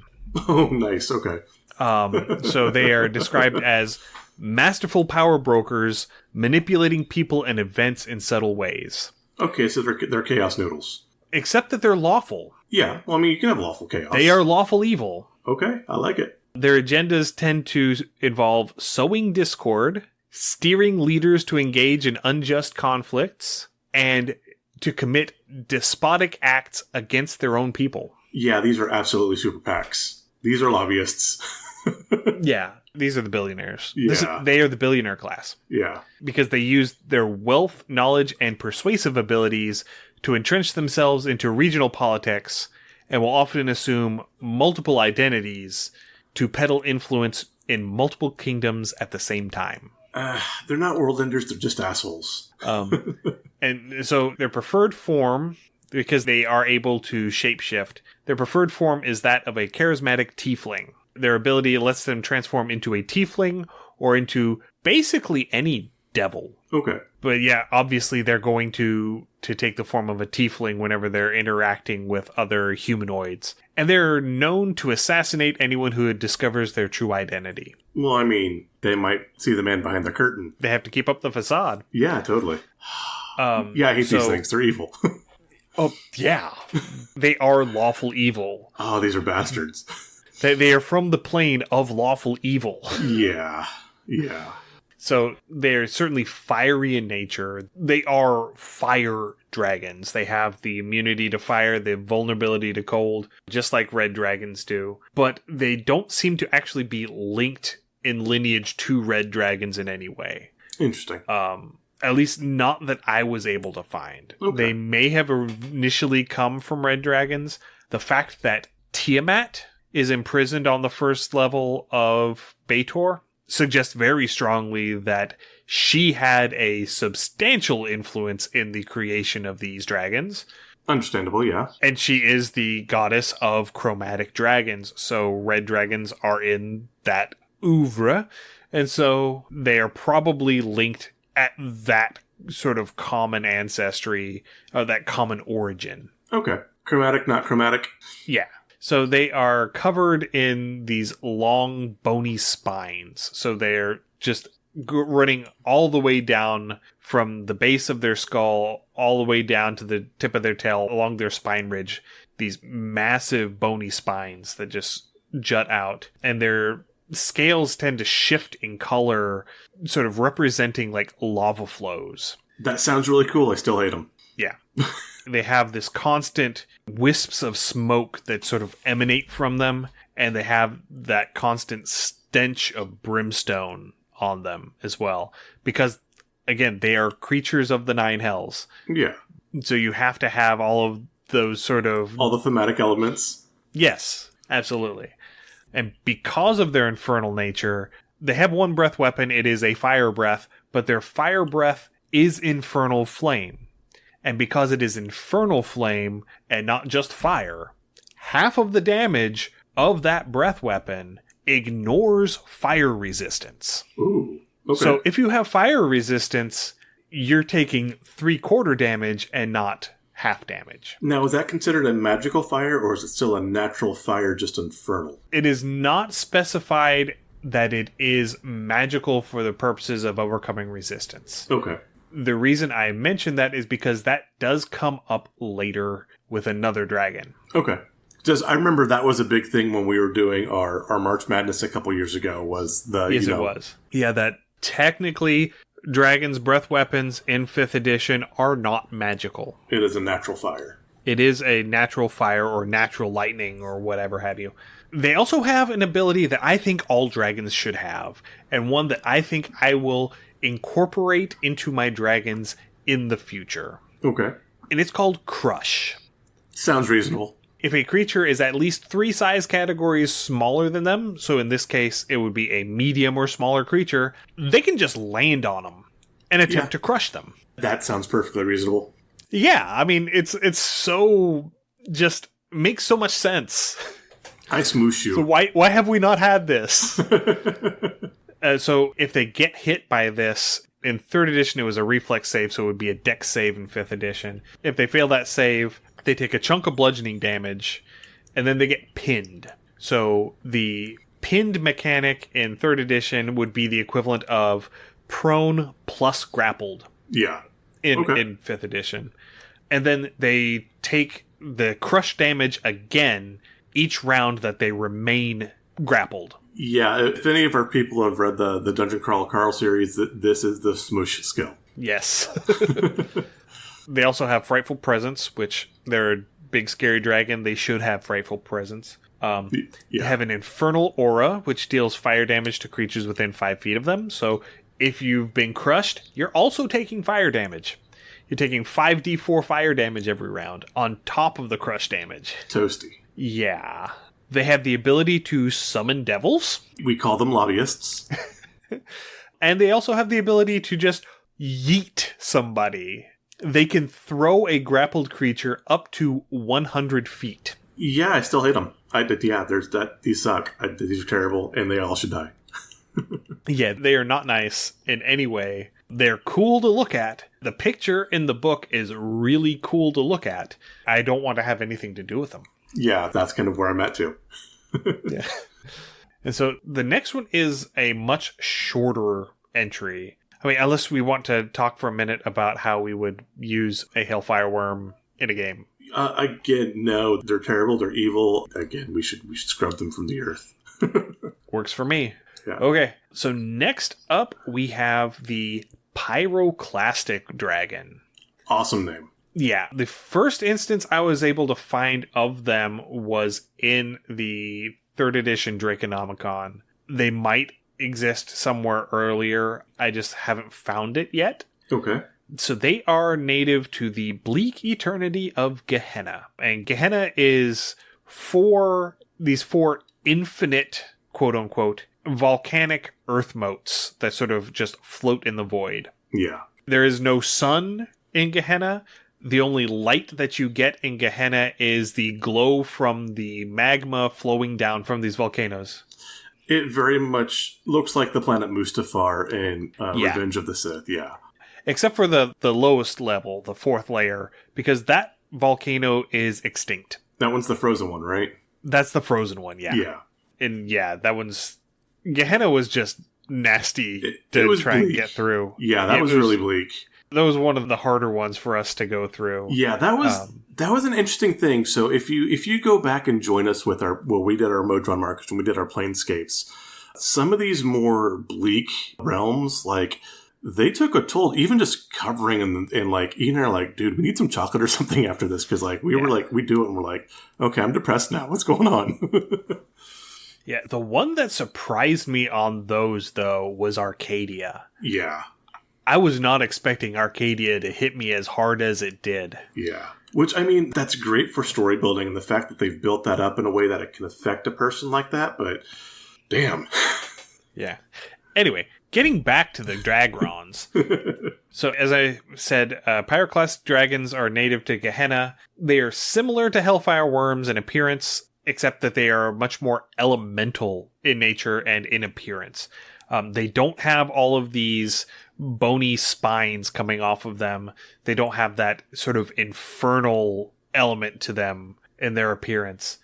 [SPEAKER 2] Oh, nice. Okay.
[SPEAKER 1] So they are described as masterful power brokers, manipulating people and events in subtle ways.
[SPEAKER 2] Okay, so they're chaos noodles.
[SPEAKER 1] Except that they're lawful.
[SPEAKER 2] Yeah, well, I mean, you can have lawful chaos.
[SPEAKER 1] They are lawful evil.
[SPEAKER 2] Okay, I like it.
[SPEAKER 1] Their agendas tend to involve sowing discord, steering leaders to engage in unjust conflicts, and to commit despotic acts against their own people.
[SPEAKER 2] Yeah, these are absolutely super PACs. These are lobbyists.
[SPEAKER 1] Yeah, these are the billionaires.
[SPEAKER 2] Yeah.
[SPEAKER 1] They are the billionaire class.
[SPEAKER 2] Yeah.
[SPEAKER 1] Because they use their wealth, knowledge, and persuasive abilities to entrench themselves into regional politics and will often assume multiple identities to peddle influence in multiple kingdoms at the same time.
[SPEAKER 2] They're not world enders, they're just assholes.
[SPEAKER 1] And so their preferred form, because they are able to shapeshift, their preferred form is that of a charismatic tiefling. Their ability lets them transform into a tiefling or into basically any devil.
[SPEAKER 2] Okay.
[SPEAKER 1] But yeah, obviously they're going to take the form of a tiefling whenever they're interacting with other humanoids. And they're known to assassinate anyone who discovers their true identity.
[SPEAKER 2] Well, I mean, they might see the man behind the curtain.
[SPEAKER 1] They have to keep up the facade.
[SPEAKER 2] Yeah, totally. Yeah, I hate these things. They're evil.
[SPEAKER 1] Oh, yeah. They are lawful evil.
[SPEAKER 2] Oh, these are bastards.
[SPEAKER 1] They are from the plane of lawful evil.
[SPEAKER 2] Yeah. Yeah.
[SPEAKER 1] So they're certainly fiery in nature. They are fire dragons. They have the immunity to fire, the vulnerability to cold, just like red dragons do. But they don't seem to actually be linked in lineage to red dragons in any way.
[SPEAKER 2] Interesting.
[SPEAKER 1] At least not that I was able to find.
[SPEAKER 2] Okay.
[SPEAKER 1] They may have initially come from red dragons. The fact that Tiamat is imprisoned on the first level of Baator suggests very strongly that she had a substantial influence in the creation of these dragons.
[SPEAKER 2] Understandable, yeah.
[SPEAKER 1] And she is the goddess of chromatic dragons, so red dragons are in that oeuvre, and so they are probably linked at that sort of common ancestry, or that common origin.
[SPEAKER 2] Okay. Chromatic, not chromatic.
[SPEAKER 1] Yeah. So they are covered in these long, bony spines. So they're just running all the way down from the base of their skull, all the way down to the tip of their tail, along their spine ridge. These massive, bony spines that just jut out. And their scales tend to shift in color, sort of representing like lava flows.
[SPEAKER 2] That sounds really cool. I still hate them.
[SPEAKER 1] Yeah. They have this constant wisps of smoke that sort of emanate from them, and they have that constant stench of brimstone on them as well. Because, again, they are creatures of the 9 hells.
[SPEAKER 2] Yeah.
[SPEAKER 1] So you have to have all of those sort of...
[SPEAKER 2] all the thematic elements.
[SPEAKER 1] Yes, absolutely. And because of their infernal nature, they have one breath weapon. It is a fire breath, but their fire breath is infernal flame. And because it is infernal flame and not just fire, half of the damage of that breath weapon ignores fire resistance.
[SPEAKER 2] Ooh, okay.
[SPEAKER 1] So if you have fire resistance, you're taking 3/4 damage and not half damage.
[SPEAKER 2] Now, is that considered a magical fire, or is it still a natural fire, just infernal?
[SPEAKER 1] It is not specified that it is magical for the purposes of overcoming resistance.
[SPEAKER 2] Okay.
[SPEAKER 1] The reason I mention that is because that does come up later with another dragon.
[SPEAKER 2] Okay. Just, I remember that was a big thing when we were doing our March Madness a couple years ago, was the,
[SPEAKER 1] Yes, it was. Yeah, that technically Dragon's breath weapons in 5th edition are not magical.
[SPEAKER 2] It is a natural fire.
[SPEAKER 1] It is a natural fire or natural lightning or whatever have you. They also have an ability that I think all dragons should have, and one that I think I will incorporate into my dragons in the future.
[SPEAKER 2] Okay.
[SPEAKER 1] And it's called Crush.
[SPEAKER 2] Sounds reasonable.
[SPEAKER 1] If a creature is at least 3 size categories smaller than them, so in this case it would be a medium or smaller creature, they can just land on them and attempt to crush them.
[SPEAKER 2] That sounds perfectly reasonable.
[SPEAKER 1] Yeah, I mean, it's so just makes so much sense.
[SPEAKER 2] I smoosh you.
[SPEAKER 1] So why have we not had this? So if they get hit by this, in 3rd edition it was a reflex save, so it would be a dex save in 5th edition. If they fail that save, they take a chunk of bludgeoning damage, and then they get pinned. So the pinned mechanic in 3rd edition would be the equivalent of prone plus grappled.
[SPEAKER 2] Yeah.
[SPEAKER 1] In 5th edition. And then they take the crush damage again each round that they remain grappled.
[SPEAKER 2] Yeah, if any of our people have read the Dungeon Crawl Carl series, this is the smoosh skill.
[SPEAKER 1] Yes. They also have Frightful Presence, which they're a big scary dragon. They should have Frightful Presence. They have an Infernal Aura, which deals fire damage to creatures within 5 feet of them. So if you've been crushed, you're also taking fire damage. You're taking 5d4 fire damage every round on top of the crush damage.
[SPEAKER 2] Toasty.
[SPEAKER 1] Yeah. They have the ability to summon devils.
[SPEAKER 2] We call them lobbyists.
[SPEAKER 1] And they also have the ability to just yeet somebody. They can throw a grappled creature up to 100 feet.
[SPEAKER 2] Yeah, I still hate them. There's that. These suck. These are terrible, and they all should die.
[SPEAKER 1] Yeah, they are not nice in any way. They're cool to look at. The picture in the book is really cool to look at. I don't want to have anything to do with them.
[SPEAKER 2] Yeah, that's kind of where I'm at too.
[SPEAKER 1] Yeah. And so the next one is a much shorter entry. I mean, unless we want to talk for a minute about how we would use a Hellfire Worm in a game.
[SPEAKER 2] Again, no, they're terrible. They're evil. Again, we should scrub them from the earth.
[SPEAKER 1] Works for me.
[SPEAKER 2] Yeah.
[SPEAKER 1] Okay, so next up we have the Pyroclastic Dragon.
[SPEAKER 2] Awesome name.
[SPEAKER 1] Yeah, the first instance I was able to find of them was in the 3rd edition Draconomicon. They might exist somewhere earlier. I just haven't found it yet.
[SPEAKER 2] Okay.
[SPEAKER 1] So they are native to the bleak eternity of Gehenna. And Gehenna is these four infinite, quote-unquote, volcanic earth motes that sort of just float in the void.
[SPEAKER 2] Yeah.
[SPEAKER 1] There is no sun in Gehenna. The only light that you get in Gehenna is the glow from the magma flowing down from these volcanoes.
[SPEAKER 2] It very much looks like the planet Mustafar in Revenge of the Sith, yeah.
[SPEAKER 1] Except for the lowest level, the 4th layer, because that volcano is extinct.
[SPEAKER 2] That one's the frozen one, right?
[SPEAKER 1] That's the frozen one, yeah.
[SPEAKER 2] Yeah.
[SPEAKER 1] And yeah, that one's... Gehenna was just nasty to try and get through.
[SPEAKER 2] Yeah, that was really bleak.
[SPEAKER 1] That was one of the harder ones for us to go through.
[SPEAKER 2] Yeah, that was an interesting thing. So if you go back and join us with we did our Modron markers and we did our planescapes, some of these more bleak realms, like, they took a toll, even just covering and like, Ian are like, dude, we need some chocolate or something after this. Cause like, we were like, we do it and we're like, okay, I'm depressed now. What's going on?
[SPEAKER 1] Yeah. The one that surprised me on those though was Arcadia.
[SPEAKER 2] Yeah.
[SPEAKER 1] I was not expecting Arcadia to hit me as hard as it did.
[SPEAKER 2] Yeah. Which, I mean, that's great for story building and the fact that they've built that up in a way that it can affect a person like that, but damn.
[SPEAKER 1] Yeah. Anyway, getting back to the Dragrons. So, as I said, Pyroclastic dragons are native to Gehenna. They are similar to Hellfire worms in appearance, except that they are much more elemental in nature and in appearance. They don't have all of these bony spines coming off of them. They don't have that sort of infernal element to them in their appearance.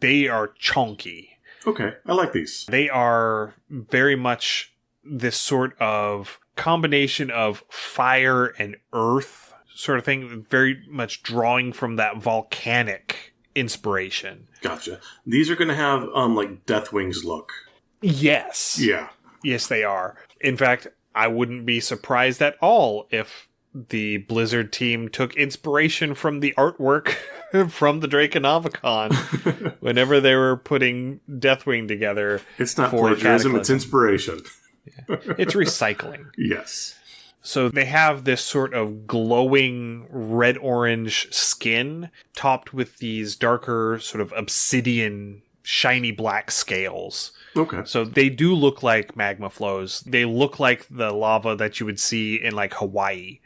[SPEAKER 1] They are chunky.
[SPEAKER 2] Okay, I like these.
[SPEAKER 1] They are very much this sort of combination of fire and earth sort of thing, very much drawing from that volcanic inspiration.
[SPEAKER 2] Gotcha. These are going to have like Deathwing's look.
[SPEAKER 1] Yes.
[SPEAKER 2] Yeah.
[SPEAKER 1] Yes, they are. In fact, I wouldn't be surprised at all if the Blizzard team took inspiration from the artwork from the Draconomicon whenever they were putting Deathwing together.
[SPEAKER 2] It's not plagiarism, it's inspiration.
[SPEAKER 1] Yeah. It's recycling.
[SPEAKER 2] Yes.
[SPEAKER 1] So they have this sort of glowing red-orange skin topped with these darker sort of obsidian shiny black scales.
[SPEAKER 2] Okay.
[SPEAKER 1] So they do look like magma flows. They look like the lava that you would see in like Hawaii.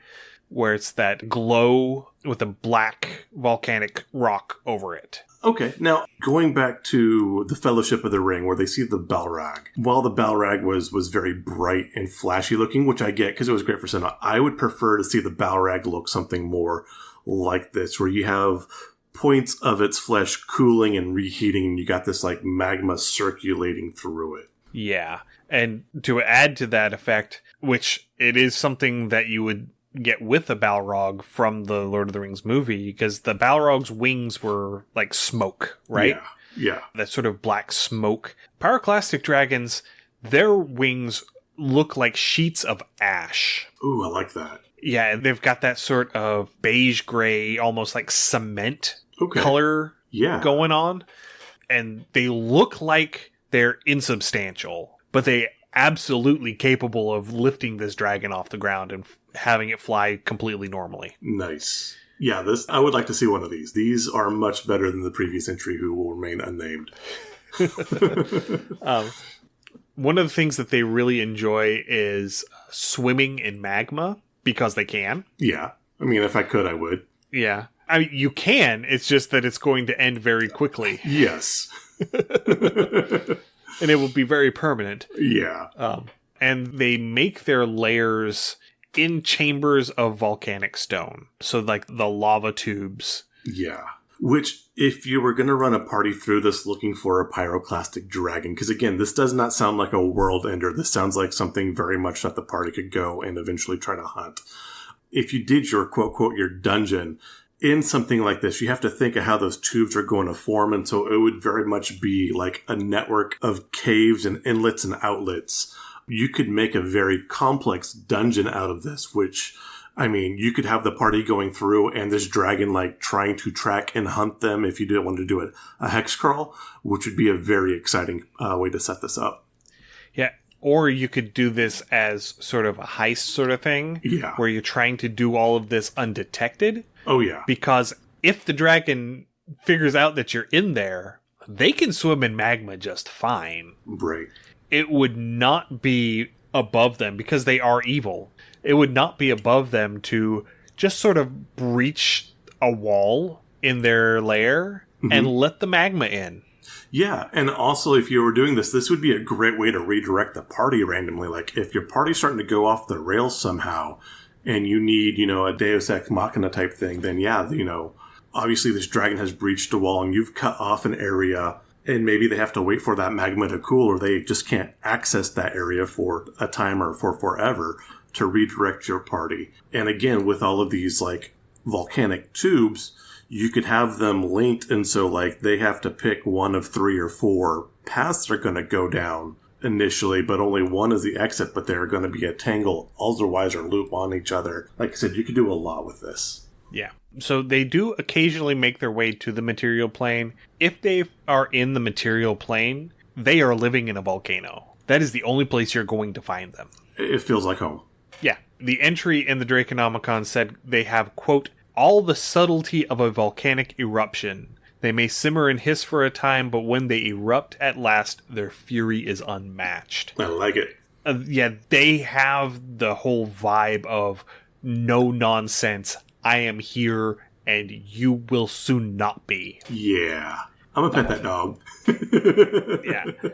[SPEAKER 1] where it's that glow with a black volcanic rock over it.
[SPEAKER 2] Okay, now going back to the Fellowship of the Ring, where they see the Balrog. While the Balrog was very bright and flashy looking, which I get because it was great for cinema, I would prefer to see the Balrog look something more like this, where you have points of its flesh cooling and reheating, and you got this like magma circulating through it.
[SPEAKER 1] Yeah, and to add to that effect, which it is something that you would get with the Balrog from the Lord of the Rings movie, because the Balrog's wings were like smoke, right?
[SPEAKER 2] Yeah.
[SPEAKER 1] That sort of black smoke. Pyroclastic dragons, their wings look like sheets of ash.
[SPEAKER 2] Ooh, I like that.
[SPEAKER 1] Yeah, they've got that sort of beige gray, almost like cement color going on. And they look like they're insubstantial, but they absolutely capable of lifting this dragon off the ground and having it fly completely normally.
[SPEAKER 2] Nice. Yeah, I would like to see one of these. These are much better than the previous entry, who will remain unnamed.
[SPEAKER 1] One of the things that they really enjoy is swimming in magma, because they can.
[SPEAKER 2] Yeah. I mean, if I could, I would.
[SPEAKER 1] Yeah. I mean, you can. It's just that it's going to end very quickly.
[SPEAKER 2] Yes.
[SPEAKER 1] And it will be very permanent.
[SPEAKER 2] Yeah.
[SPEAKER 1] And they make their layers in chambers of volcanic stone. So like the lava tubes.
[SPEAKER 2] Yeah. Which, if you were going to run a party through this looking for a pyroclastic dragon, because again, this does not sound like a world ender. This sounds like something very much that the party could go and eventually try to hunt. If you did your quote, your dungeon in something like this, you have to think of how those tubes are going to form. And so it would very much be like a network of caves and inlets and outlets. You could make a very complex dungeon out of this, which, I mean, you could have the party going through and this dragon like trying to track and hunt them if you didn't want to do it a hex crawl, which would be a very exciting way to set this up.
[SPEAKER 1] Yeah. Or you could do this as sort of a heist sort of thing.
[SPEAKER 2] Yeah.
[SPEAKER 1] Where you're trying to do all of this undetected.
[SPEAKER 2] Oh, yeah.
[SPEAKER 1] Because if the dragon figures out that you're in there, they can swim in magma just fine.
[SPEAKER 2] Right.
[SPEAKER 1] It would not be above them, because they are evil. It would not be above them to just sort of breach a wall in their lair and let the magma in. Yeah,
[SPEAKER 2] and also if you were doing this would be a great way to redirect the party randomly. Like, if your party's starting to go off the rails somehow, and you need, a Deus Ex Machina type thing, then obviously this dragon has breached a wall, and you've cut off an area, and maybe they have to wait for that magma to cool, or they just can't access that area for a time or for forever to redirect your party. And again, with all of these, volcanic tubes, you could have them linked, and so they have to pick one of 3 or 4 paths they're going to go down initially, but only one is the exit, but they're going to be a tangle otherwise or loop on each other. Like I said, you could do a lot with this.
[SPEAKER 1] Yeah. So they do occasionally make their way to the material plane. If they are in the material plane, they are living in a volcano. That is the only place you're going to find them.
[SPEAKER 2] It feels like home.
[SPEAKER 1] Yeah. The entry in the Draconomicon said they have, quote, all the subtlety of a volcanic eruption. They may simmer and hiss for a time, but when they erupt at last, their fury is unmatched.
[SPEAKER 2] I like it.
[SPEAKER 1] Yeah, they have the whole vibe of no nonsense. I am here, and you will soon not be.
[SPEAKER 2] Yeah. I'm gonna pet that dog.
[SPEAKER 1] Yeah.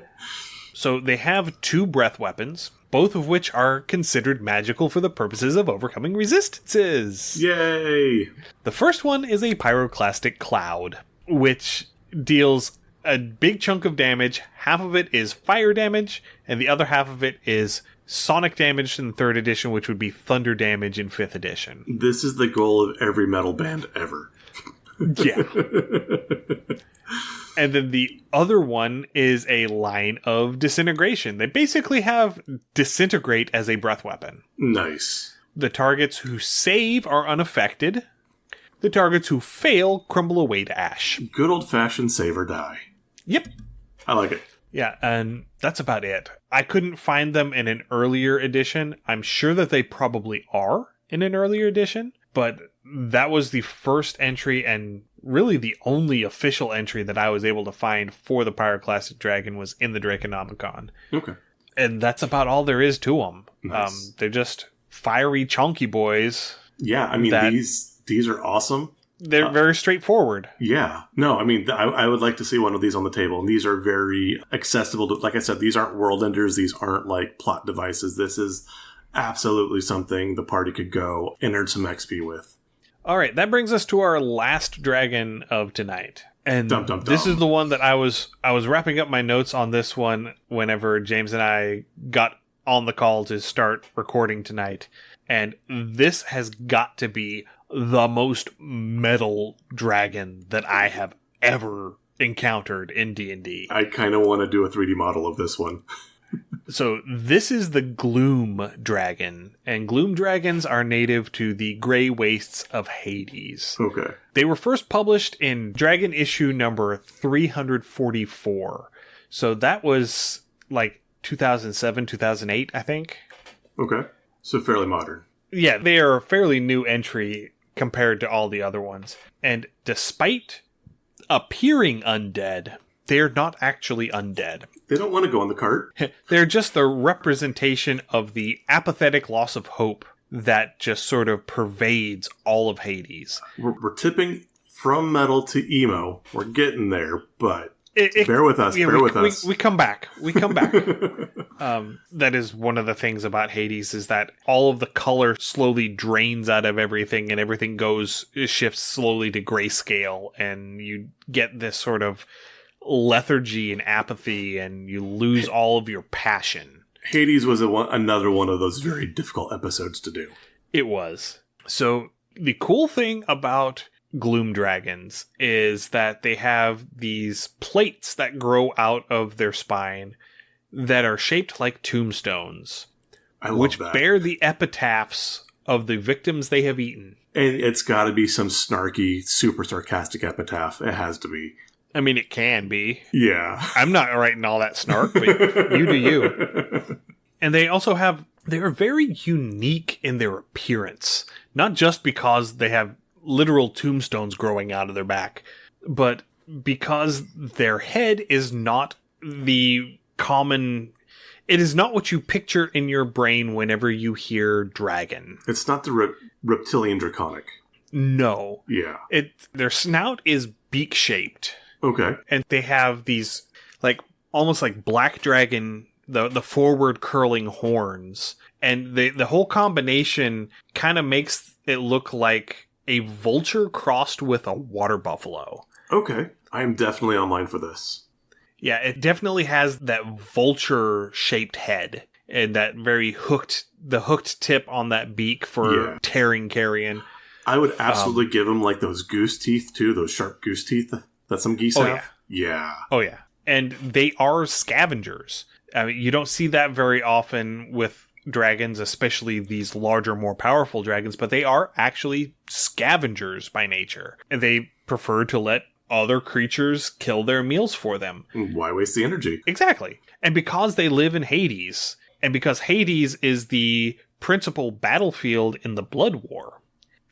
[SPEAKER 1] So they have 2 breath weapons, both of which are considered magical for the purposes of overcoming resistances.
[SPEAKER 2] Yay!
[SPEAKER 1] The first one is a pyroclastic cloud, which deals a big chunk of damage. Half of it is fire damage, and the other half of it is sonic damage in 3rd edition, which would be thunder damage in 5th edition.
[SPEAKER 2] This is the goal of every metal band ever.
[SPEAKER 1] Yeah. And then the other one is a line of disintegration. They basically have disintegrate as a breath weapon.
[SPEAKER 2] Nice.
[SPEAKER 1] The targets who save are unaffected. The targets who fail crumble away to ash.
[SPEAKER 2] Good old-fashioned save or die.
[SPEAKER 1] Yep.
[SPEAKER 2] I like it.
[SPEAKER 1] Yeah, and that's about it. I couldn't find them in an earlier edition. I'm sure that they probably are in an earlier edition, but that was the first entry and really the only official entry that I was able to find for the Pyroclastic Dragon was in the Draconomicon.
[SPEAKER 2] Okay.
[SPEAKER 1] And that's about all there is to them.
[SPEAKER 2] Nice.
[SPEAKER 1] They're just fiery, chonky boys.
[SPEAKER 2] Yeah, I mean, these are awesome.
[SPEAKER 1] They're very straightforward.
[SPEAKER 2] Yeah. No, I mean, I would like to see one of these on the table. And these are very accessible. Like I said, these aren't world enders. These aren't like plot devices. This is absolutely something the party could go and earn some XP with.
[SPEAKER 1] All right. That brings us to our last dragon of tonight. And
[SPEAKER 2] dum, dum, dum.
[SPEAKER 1] This is the one that I was wrapping up my notes on this one whenever James and I got on the call to start recording tonight. And this has got to be the most metal dragon that I have ever encountered in D&D.
[SPEAKER 2] I kind of want to do a 3D model of this one.
[SPEAKER 1] So this is the Gloom Dragon, and Gloom Dragons are native to the Grey Wastes of Hades.
[SPEAKER 2] Okay.
[SPEAKER 1] They were first published in Dragon issue number 344. So that was like 2007, 2008, I think.
[SPEAKER 2] Okay. So fairly modern.
[SPEAKER 1] Yeah, they are a fairly new entry compared to all the other ones. And despite appearing undead, they're not actually undead.
[SPEAKER 2] They don't want to go on the cart.
[SPEAKER 1] They're just the representation of the apathetic loss of hope that just sort of pervades all of Hades.
[SPEAKER 2] We're tipping from metal to emo. We're getting there, but bear with us.
[SPEAKER 1] Yeah,
[SPEAKER 2] bear with us.
[SPEAKER 1] We come back. We come back. That is one of the things about Hades, is that all of the color slowly drains out of everything, and everything shifts slowly to grayscale, and you get this sort of lethargy and apathy, and you lose all of your passion.
[SPEAKER 2] Hades was another one of those very difficult episodes to do.
[SPEAKER 1] It was. So the cool thing about Gloom Dragons is that they have these plates that grow out of their spine that are shaped like tombstones, which bear the epitaphs of the victims they have eaten.
[SPEAKER 2] And it's got to be some snarky, super sarcastic epitaph. It has to be.
[SPEAKER 1] I mean, it can be.
[SPEAKER 2] Yeah.
[SPEAKER 1] I'm not writing all that snark, but you do you. And they are very unique in their appearance. Not just because they have literal tombstones growing out of their back, but because their head is not the common... It is not what you picture in your brain whenever you hear dragon.
[SPEAKER 2] It's not the reptilian draconic.
[SPEAKER 1] No.
[SPEAKER 2] Yeah.
[SPEAKER 1] Their snout is beak-shaped.
[SPEAKER 2] Okay.
[SPEAKER 1] And they have these, like, almost like black dragon, the forward curling horns. And the whole combination kind of makes it look like a vulture crossed with a water buffalo.
[SPEAKER 2] Okay. I am definitely online for this.
[SPEAKER 1] Yeah, it definitely has that vulture-shaped head. And that very hooked tip on that beak for tearing carrion.
[SPEAKER 2] I would absolutely give them, like, those goose teeth, too. Those sharp goose teeth that some geese have. Yeah.
[SPEAKER 1] Oh, yeah. And they are scavengers. I mean, you don't see that very often with dragons, especially these larger, more powerful dragons, but they are actually scavengers by nature. And they prefer to let other creatures kill their meals for them.
[SPEAKER 2] Why waste the energy?
[SPEAKER 1] Exactly. And because they live in Hades, and because Hades is the principal battlefield in the Blood War,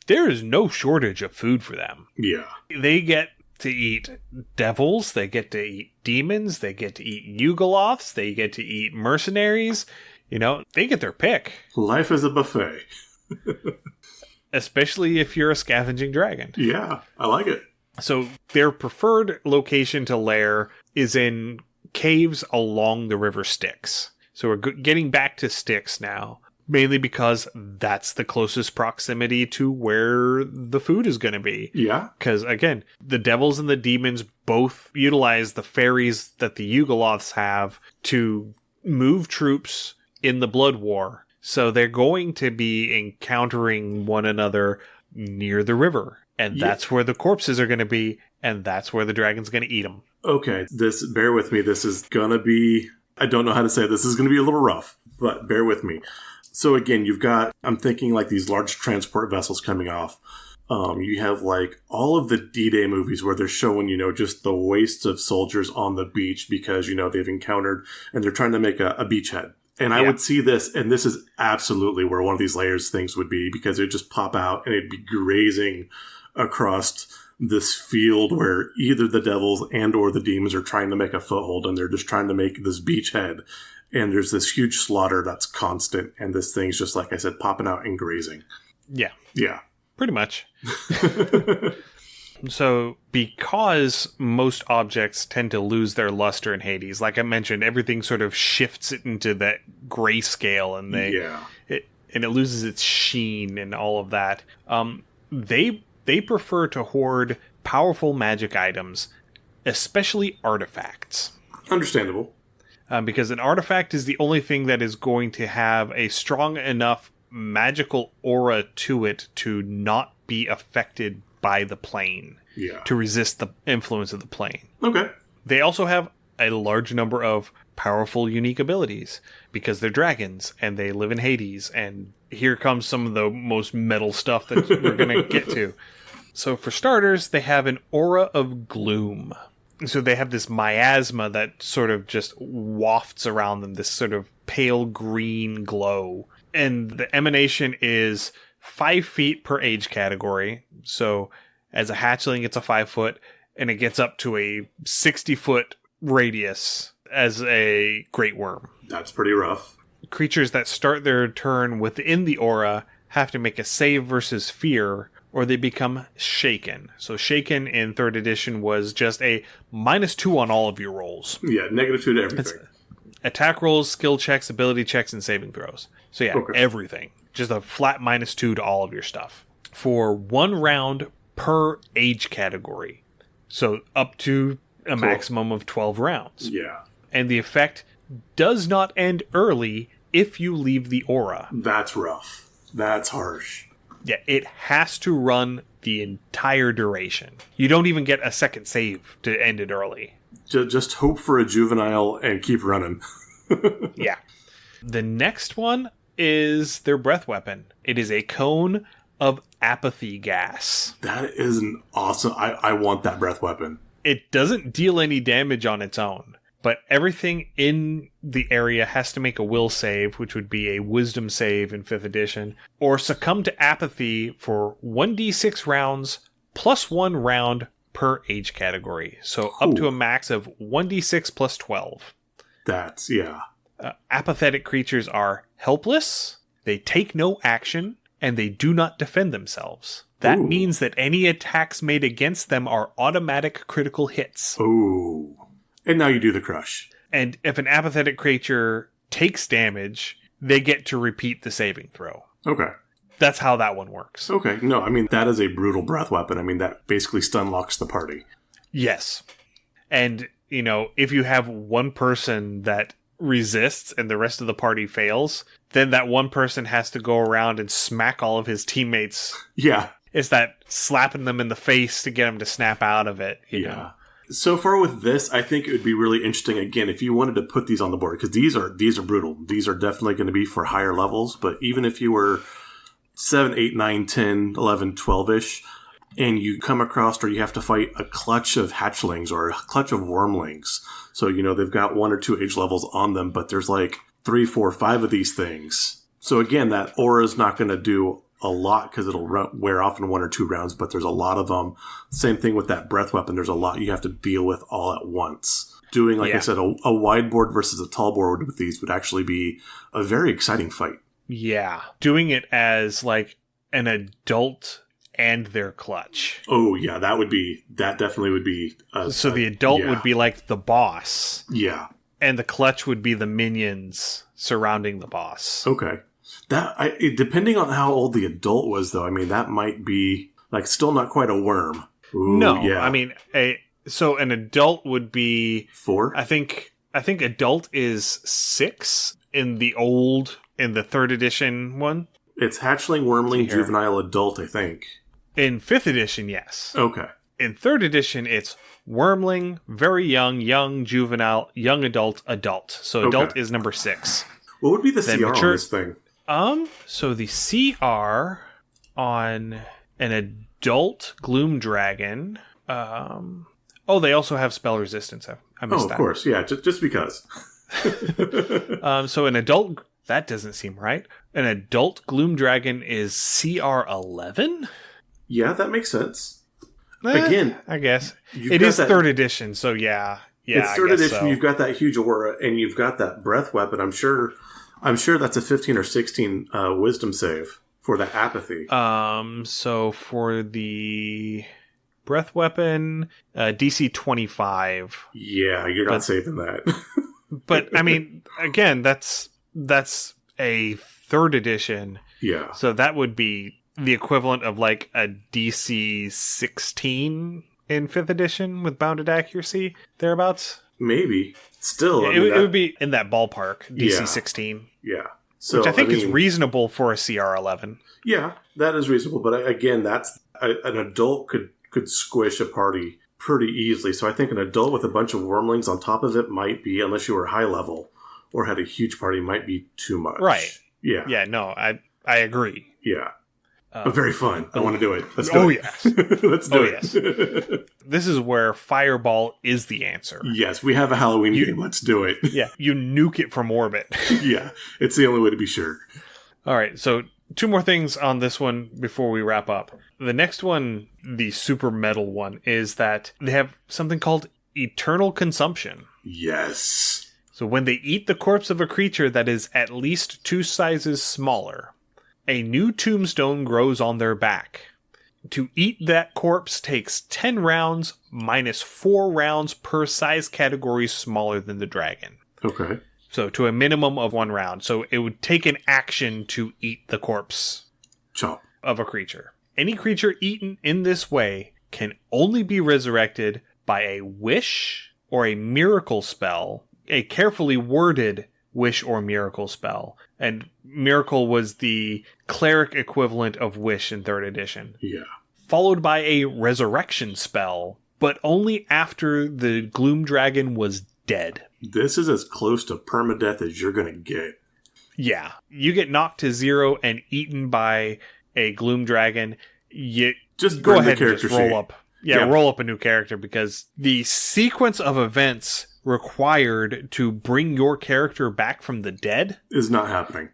[SPEAKER 1] there is no shortage of food for them.
[SPEAKER 2] Yeah.
[SPEAKER 1] They get to eat devils, they get to eat demons, they get to eat Yugoloths, they get to eat mercenaries. You know, they get their pick.
[SPEAKER 2] Life is a buffet.
[SPEAKER 1] Especially if you're a scavenging dragon.
[SPEAKER 2] Yeah, I like it.
[SPEAKER 1] So their preferred location to lair is in caves along the River Styx. So we're getting back to Styx now. Mainly because that's the closest proximity to where the food is going to be.
[SPEAKER 2] Yeah.
[SPEAKER 1] Because, again, the devils and the demons both utilize the fairies that the Yugoloths have to move troops in the Blood War. So they're going to be encountering one another near the river. And that's where the corpses are going to be. And that's where the dragon's going to eat them.
[SPEAKER 2] Okay. Bear with me. This is going to be... I don't know how to say it. This is going to be a little rough. But bear with me. So again, I'm thinking like these large transport vessels coming off. You have like all of the D-Day movies where they're showing, just the waste of soldiers on the beach because, they've encountered and they're trying to make a beachhead. And I would see this, and this is absolutely where one of these layers things would be because it would just pop out and it'd be grazing across this field where either the devils and or the demons are trying to make a foothold and they're just trying to make this beachhead. And there's this huge slaughter that's constant, and this thing's just, like I said, popping out and grazing.
[SPEAKER 1] Yeah.
[SPEAKER 2] Yeah.
[SPEAKER 1] Pretty much. So, because most objects tend to lose their luster in Hades, like I mentioned, everything sort of shifts it into that grayscale, and it loses its sheen and all of that. They prefer to hoard powerful magic items, especially artifacts.
[SPEAKER 2] Understandable.
[SPEAKER 1] Because an artifact is the only thing that is going to have a strong enough magical aura to it to not be affected by the plane.
[SPEAKER 2] Yeah.
[SPEAKER 1] To resist the influence of the plane.
[SPEAKER 2] Okay.
[SPEAKER 1] They also have a large number of powerful, unique abilities because they're dragons and they live in Hades. And here comes some of the most metal stuff that we're going to get to. So for starters, they have an aura of gloom. So they have this miasma that sort of just wafts around them, this sort of pale green glow. And the emanation is 5 feet per age category. So as a hatchling, it's a 5 foot, and it gets up to a 60-foot radius as a great worm.
[SPEAKER 2] That's pretty rough.
[SPEAKER 1] Creatures that start their turn within the aura have to make a save versus fear, or they become shaken. So shaken in 3rd edition was just a -2 on all of your rolls.
[SPEAKER 2] Yeah, -2 to everything.
[SPEAKER 1] Attack rolls, skill checks, ability checks, and saving throws. So yeah, everything. Just a flat -2 to all of your stuff. For 1 round per age category. So up to a maximum of 12 rounds.
[SPEAKER 2] Yeah.
[SPEAKER 1] And the effect does not end early if you leave the aura.
[SPEAKER 2] That's rough. That's harsh.
[SPEAKER 1] Yeah, it has to run the entire duration. You don't even get a second save to end it early.
[SPEAKER 2] Just hope for a juvenile and keep running.
[SPEAKER 1] Yeah. The next one is their breath weapon. It is a cone of apathy gas.
[SPEAKER 2] That is an awesome... I want that breath weapon.
[SPEAKER 1] It doesn't deal any damage on its own, but everything in the area has to make a will save, which would be a wisdom save in 5th edition, or succumb to apathy for 1d6 rounds plus 1 round per age category. So up to a max of 1d6 plus 12.
[SPEAKER 2] That's, yeah.
[SPEAKER 1] Apathetic creatures are helpless, they take no action, and they do not defend themselves. That means that any attacks made against them are automatic critical hits.
[SPEAKER 2] Ooh. And now you do the crush.
[SPEAKER 1] And if an apathetic creature takes damage, they get to repeat the saving throw.
[SPEAKER 2] Okay.
[SPEAKER 1] That's how that one works.
[SPEAKER 2] Okay. No, I mean, that is a brutal breath weapon. I mean, that basically stun locks the party.
[SPEAKER 1] Yes. And, you know, if you have one person that resists and the rest of the party fails, then that one person has to go around and smack all of his teammates.
[SPEAKER 2] Yeah.
[SPEAKER 1] It's that slapping them in the face to get them to snap out of it. You know?
[SPEAKER 2] So far with this, I think it would be really interesting, again, if you wanted to put these on the board, because these are brutal. These are definitely going to be for higher levels, but even if you were 7, 8, 9, 10, 11, 12-ish, and you come across or you have to fight a clutch of hatchlings or a clutch of wormlings. So, you know, they've got 1 or 2 age levels on them, but there's like 3, 4, 5 of these things. So again, that aura is not going to do a lot because it'll wear off in 1 or 2 rounds, but there's a lot of them. Same thing with that breath weapon. There's a lot you have to deal with all at once. Doing, like I said, a wide board versus a tall board with these would actually be a very exciting fight.
[SPEAKER 1] Yeah. Doing it as like an adult and their clutch.
[SPEAKER 2] Oh, yeah. That definitely would be.
[SPEAKER 1] So the adult would be like the boss.
[SPEAKER 2] Yeah.
[SPEAKER 1] And the clutch would be the minions surrounding the boss.
[SPEAKER 2] Okay. Depending on how old the adult was, though, I mean, that might be like still not quite a worm. Ooh,
[SPEAKER 1] no,
[SPEAKER 2] yeah.
[SPEAKER 1] I mean, so an adult would be
[SPEAKER 2] 4.
[SPEAKER 1] I think adult is 6 in the 3rd edition one.
[SPEAKER 2] It's hatchling, wormling, juvenile, adult, I think.
[SPEAKER 1] In 5th edition, yes.
[SPEAKER 2] Okay.
[SPEAKER 1] In 3rd edition, it's wormling, very young, juvenile, young adult, adult. So adult is number 6.
[SPEAKER 2] What would be the CR on this thing?
[SPEAKER 1] So the CR on an adult Gloom Dragon. They also have spell resistance. I missed that.
[SPEAKER 2] Of course, yeah, just because.
[SPEAKER 1] So an adult, that doesn't seem right. An adult Gloom Dragon is CR 11.
[SPEAKER 2] Yeah, that makes sense. Again,
[SPEAKER 1] I guess it is 3rd edition. So yeah,
[SPEAKER 2] it's 3rd edition.
[SPEAKER 1] So.
[SPEAKER 2] You've got that huge aura, and you've got that breath weapon. I'm sure that's a 15 or 16 wisdom save for the apathy.
[SPEAKER 1] So for the breath weapon, DC 25.
[SPEAKER 2] Yeah, you're not saving that.
[SPEAKER 1] But I mean, again, that's a 3rd edition.
[SPEAKER 2] Yeah.
[SPEAKER 1] So that would be the equivalent of like a DC 16 in 5th edition with bounded accuracy, thereabouts.
[SPEAKER 2] Maybe. Still,
[SPEAKER 1] Yeah, it would be in that ballpark, DC 16.
[SPEAKER 2] Yeah. So,
[SPEAKER 1] which I think is reasonable for a CR11.
[SPEAKER 2] Yeah, that is reasonable. But again, that's an adult could squish a party pretty easily. So I think an adult with a bunch of wormlings on top of it might be, unless you were high level or had a huge party, might be too much.
[SPEAKER 1] Right.
[SPEAKER 2] Yeah.
[SPEAKER 1] Yeah, no, I agree.
[SPEAKER 2] Yeah. But very fun. I want to do it. Let's do it.
[SPEAKER 1] Yes.
[SPEAKER 2] Let's do it.
[SPEAKER 1] Yes. This is where Fireball is the answer.
[SPEAKER 2] Yes, we have a Halloween game. Let's do it.
[SPEAKER 1] Yeah, you nuke it from orbit.
[SPEAKER 2] Yeah, it's the only way to be sure.
[SPEAKER 1] All right, so 2 more things on this one before we wrap up. The next one, the super metal one, is that they have something called eternal consumption.
[SPEAKER 2] Yes.
[SPEAKER 1] So when they eat the corpse of a creature that is at least 2 sizes smaller, a new tombstone grows on their back. To eat that corpse takes 10 rounds minus 4 rounds per size category smaller than the dragon.
[SPEAKER 2] Okay.
[SPEAKER 1] So to a minimum of 1 round. So it would take an action to eat the corpse
[SPEAKER 2] Chop.
[SPEAKER 1] of a creature. Any creature eaten in this way can only be resurrected by a wish or a miracle spell, a carefully worded wish or miracle spell. And miracle was the cleric equivalent of wish in 3rd edition.
[SPEAKER 2] Yeah.
[SPEAKER 1] Followed by a resurrection spell, but only after the Gloom Dragon was dead.
[SPEAKER 2] This is as close to permadeath as you're going to get.
[SPEAKER 1] Yeah. You get knocked to 0 and eaten by a Gloom Dragon, you
[SPEAKER 2] just
[SPEAKER 1] go ahead
[SPEAKER 2] and
[SPEAKER 1] just roll up. Yeah, roll up a new character, because the sequence of events required to bring your character back from the dead
[SPEAKER 2] is not happening.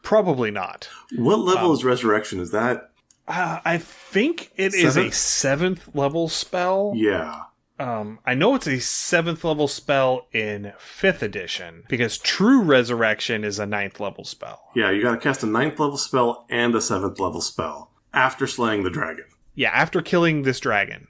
[SPEAKER 1] Probably not.
[SPEAKER 2] What level is Resurrection? Is that?
[SPEAKER 1] I think it is a 7th level spell.
[SPEAKER 2] Yeah.
[SPEAKER 1] I know it's a 7th level spell in 5th edition, because True Resurrection is a 9th level spell.
[SPEAKER 2] Yeah, you gotta cast a 9th level spell and a 7th level spell after slaying the dragon.
[SPEAKER 1] Yeah, after killing this dragon.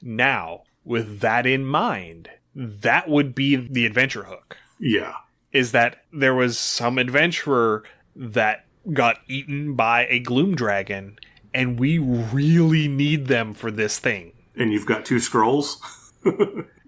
[SPEAKER 1] Now, with that in mind, that would be the adventure hook.
[SPEAKER 2] Yeah.
[SPEAKER 1] Is that there was some adventurer that got eaten by a Gloom Dragon, and we really need them for this thing.
[SPEAKER 2] And you've got 2 scrolls?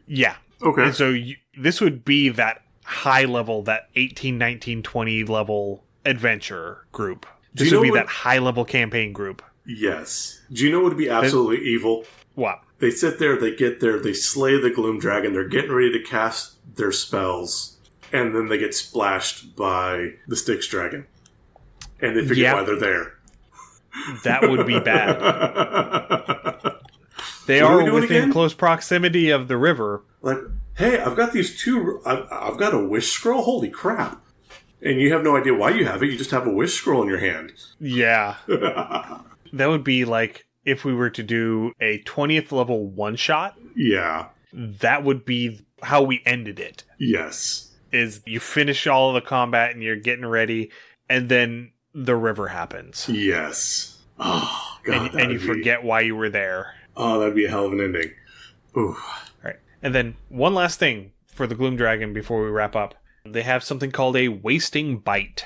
[SPEAKER 1] Yeah.
[SPEAKER 2] Okay.
[SPEAKER 1] And so this would be that high level, that 18, 19, 20 level adventure group. This would be that high level campaign group.
[SPEAKER 2] Yes. Do you know what would be absolutely evil?
[SPEAKER 1] What?
[SPEAKER 2] They sit there, they get there, they slay the Gloom Dragon, they're getting ready to cast their spells, and then they get splashed by the Styx Dragon. And they forget why they're there.
[SPEAKER 1] That would be bad. They are within close proximity of the river.
[SPEAKER 2] Like, hey, I've got these 2... I've got a wish scroll? Holy crap. And you have no idea why you have it, you just have a wish scroll in your hand.
[SPEAKER 1] Yeah. That would be like if we were to do a 20th level one-shot.
[SPEAKER 2] Yeah.
[SPEAKER 1] That would be how we ended it.
[SPEAKER 2] Yes.
[SPEAKER 1] Is you finish all of the combat and you're getting ready, and then the river happens.
[SPEAKER 2] Yes. Oh, God.
[SPEAKER 1] And you forget why you were there.
[SPEAKER 2] Oh, that'd be a hell of an ending. Ooh.
[SPEAKER 1] All right. And then one last thing for the Gloom Dragon before we wrap up. They have something called a wasting bite.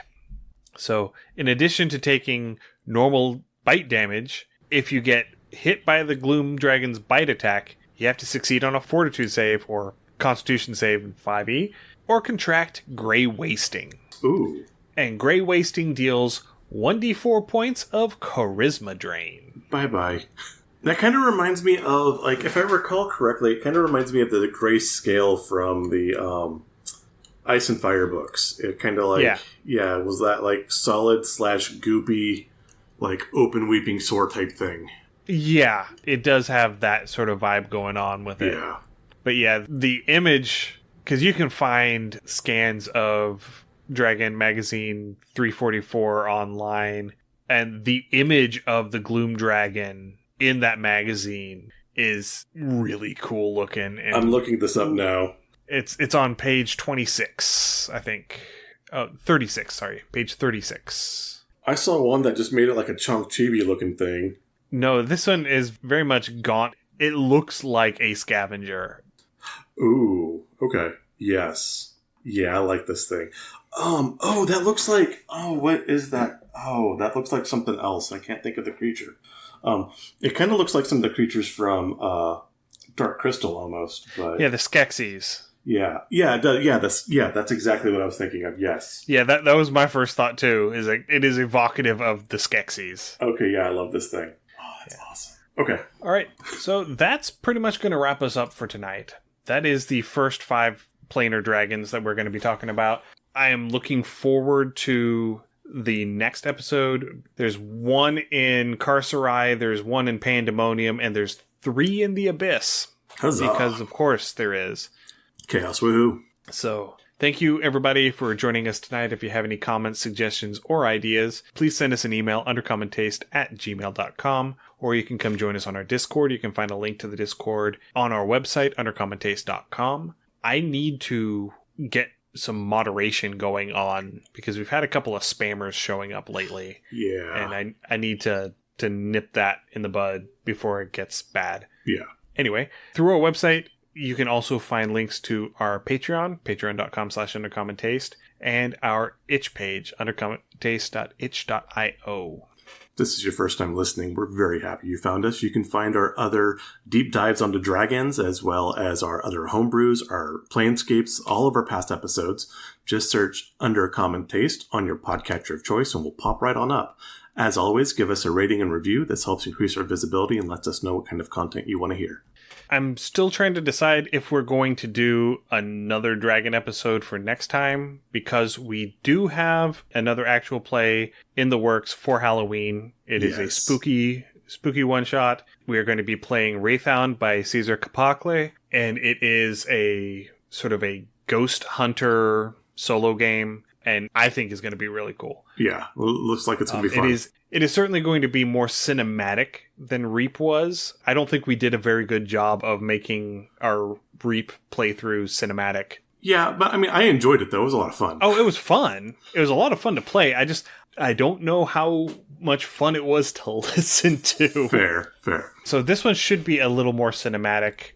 [SPEAKER 1] So, in addition to taking normal bite damage, if you get hit by the Gloom Dragon's bite attack, you have to succeed on a Fortitude save or Constitution save in 5e, or contract Grey Wasting.
[SPEAKER 2] Ooh.
[SPEAKER 1] And Grey Wasting deals 1d4 points of Charisma Drain.
[SPEAKER 2] Bye-bye. That kind of reminds me of, like, if I recall correctly, it kind of reminds me of the Grey Scale from the Ice and Fire books. It kind of like, was that like solid / goopy, like open weeping sore type thing.
[SPEAKER 1] Yeah, it does have that sort of vibe going on with it.
[SPEAKER 2] Yeah.
[SPEAKER 1] But yeah, the image, because you can find scans of Dragon Magazine 344 online, and the image of the Gloom Dragon in that magazine is really cool looking. And
[SPEAKER 2] I'm looking this up now.
[SPEAKER 1] It's on page 26, I think. 36, sorry. Page 36.
[SPEAKER 2] I saw one that just made it like a chunk chibi looking thing.
[SPEAKER 1] No, this one is very much gaunt. It looks like a scavenger.
[SPEAKER 2] Ooh, okay. Yes. Yeah, I like this thing. That looks like, what is that? Oh, that looks like something else. I can't think of the creature. It kind of looks like some of the creatures from Dark Crystal almost. But
[SPEAKER 1] Yeah, the Skeksis.
[SPEAKER 2] Yeah, that's exactly what I was thinking of. Yes.
[SPEAKER 1] Yeah, that was my first thought too. Is like it is evocative of the Skeksis.
[SPEAKER 2] Okay, yeah, I love this thing. Oh, that's awesome. Okay.
[SPEAKER 1] All right, so that's pretty much going to wrap us up for tonight. That is the first 5 planar dragons that we're going to be talking about. I am looking forward to the next episode. There's one in Carcerai, there's one in Pandemonium, and there's 3 in the Abyss.
[SPEAKER 2] Huzzah.
[SPEAKER 1] Because of course there is.
[SPEAKER 2] Chaos, woohoo.
[SPEAKER 1] So, thank you everybody for joining us tonight. If you have any comments, suggestions, or ideas, please send us an email, undercommontaste@gmail.com, or you can come join us on our Discord. You can find a link to the Discord on our website, undercommontaste.com. I need to get some moderation going on because we've had a couple of spammers showing up lately.
[SPEAKER 2] Yeah.
[SPEAKER 1] And I need to nip that in the bud before it gets bad.
[SPEAKER 2] Yeah.
[SPEAKER 1] Anyway, through our website, you can also find links to our Patreon, patreon.com/undercommontaste, and our itch page, undercommontaste.itch.io.
[SPEAKER 2] This is your first time listening. We're very happy you found us. You can find our other deep dives onto dragons, as well as our other homebrews, our planescapes, all of our past episodes. Just search Under Common Taste on your podcatcher of choice, and we'll pop right on up. As always, give us a rating and review. This helps increase our visibility and lets us know what kind of content you want to hear.
[SPEAKER 1] I'm still trying to decide if we're going to do another dragon episode for next time, because we do have another actual play in the works for Halloween. It is a spooky one-shot. We are going to be playing Wraithhound by Caesar Capacle, and it is a sort of a ghost hunter solo game, and I think is going to be really cool.
[SPEAKER 2] Yeah, looks like it's going to be fun.
[SPEAKER 1] It is certainly going to be more cinematic than Reap was. I don't think we did a very good job of making our Reap playthrough cinematic.
[SPEAKER 2] Yeah, but I mean, I enjoyed it, though. It was a lot of fun.
[SPEAKER 1] Oh, it was fun. It was a lot of fun to play. I don't know how much fun it was to listen to.
[SPEAKER 2] Fair.
[SPEAKER 1] So this one should be a little more cinematic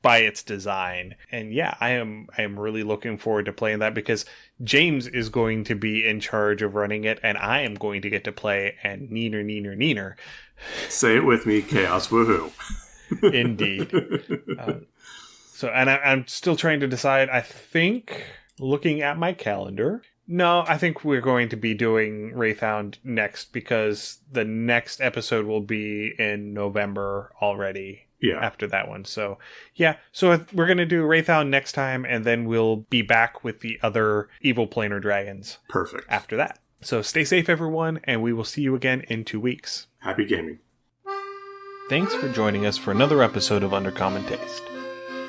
[SPEAKER 1] by its design. And yeah, I am really looking forward to playing that because James is going to be in charge of running it, and I am going to get to play and neener.
[SPEAKER 2] Say it with me, chaos, woohoo.
[SPEAKER 1] Indeed. I'm still trying to decide. I think, looking at my calendar, no, I think we're going to be doing Wraithhound next because the next episode will be in November already.
[SPEAKER 2] Yeah.
[SPEAKER 1] After that one. So, yeah. So we're going to do Wraithhound next time, and then we'll be back with the other evil planar dragons.
[SPEAKER 2] Perfect.
[SPEAKER 1] After that. So stay safe, everyone, and we will see you again in 2 weeks.
[SPEAKER 2] Happy gaming.
[SPEAKER 1] Thanks for joining us for another episode of Under Common Taste.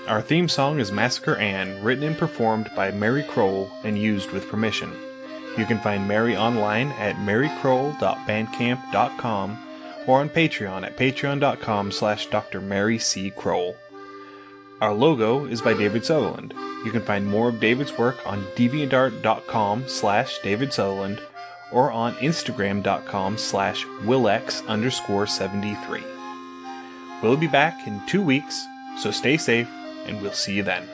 [SPEAKER 1] Our theme song is Massacre Anne, written and performed by Mary Kroll and used with permission. You can find Mary online at marykroll.bandcamp.com or on Patreon at patreon.com/Dr. Mary C. Kroll. Our logo is by David Sutherland. You can find more of David's work on deviantart.com/David Sutherland or on instagram.com/Willex_73. We'll be back in 2 weeks, so stay safe, and we'll see you then.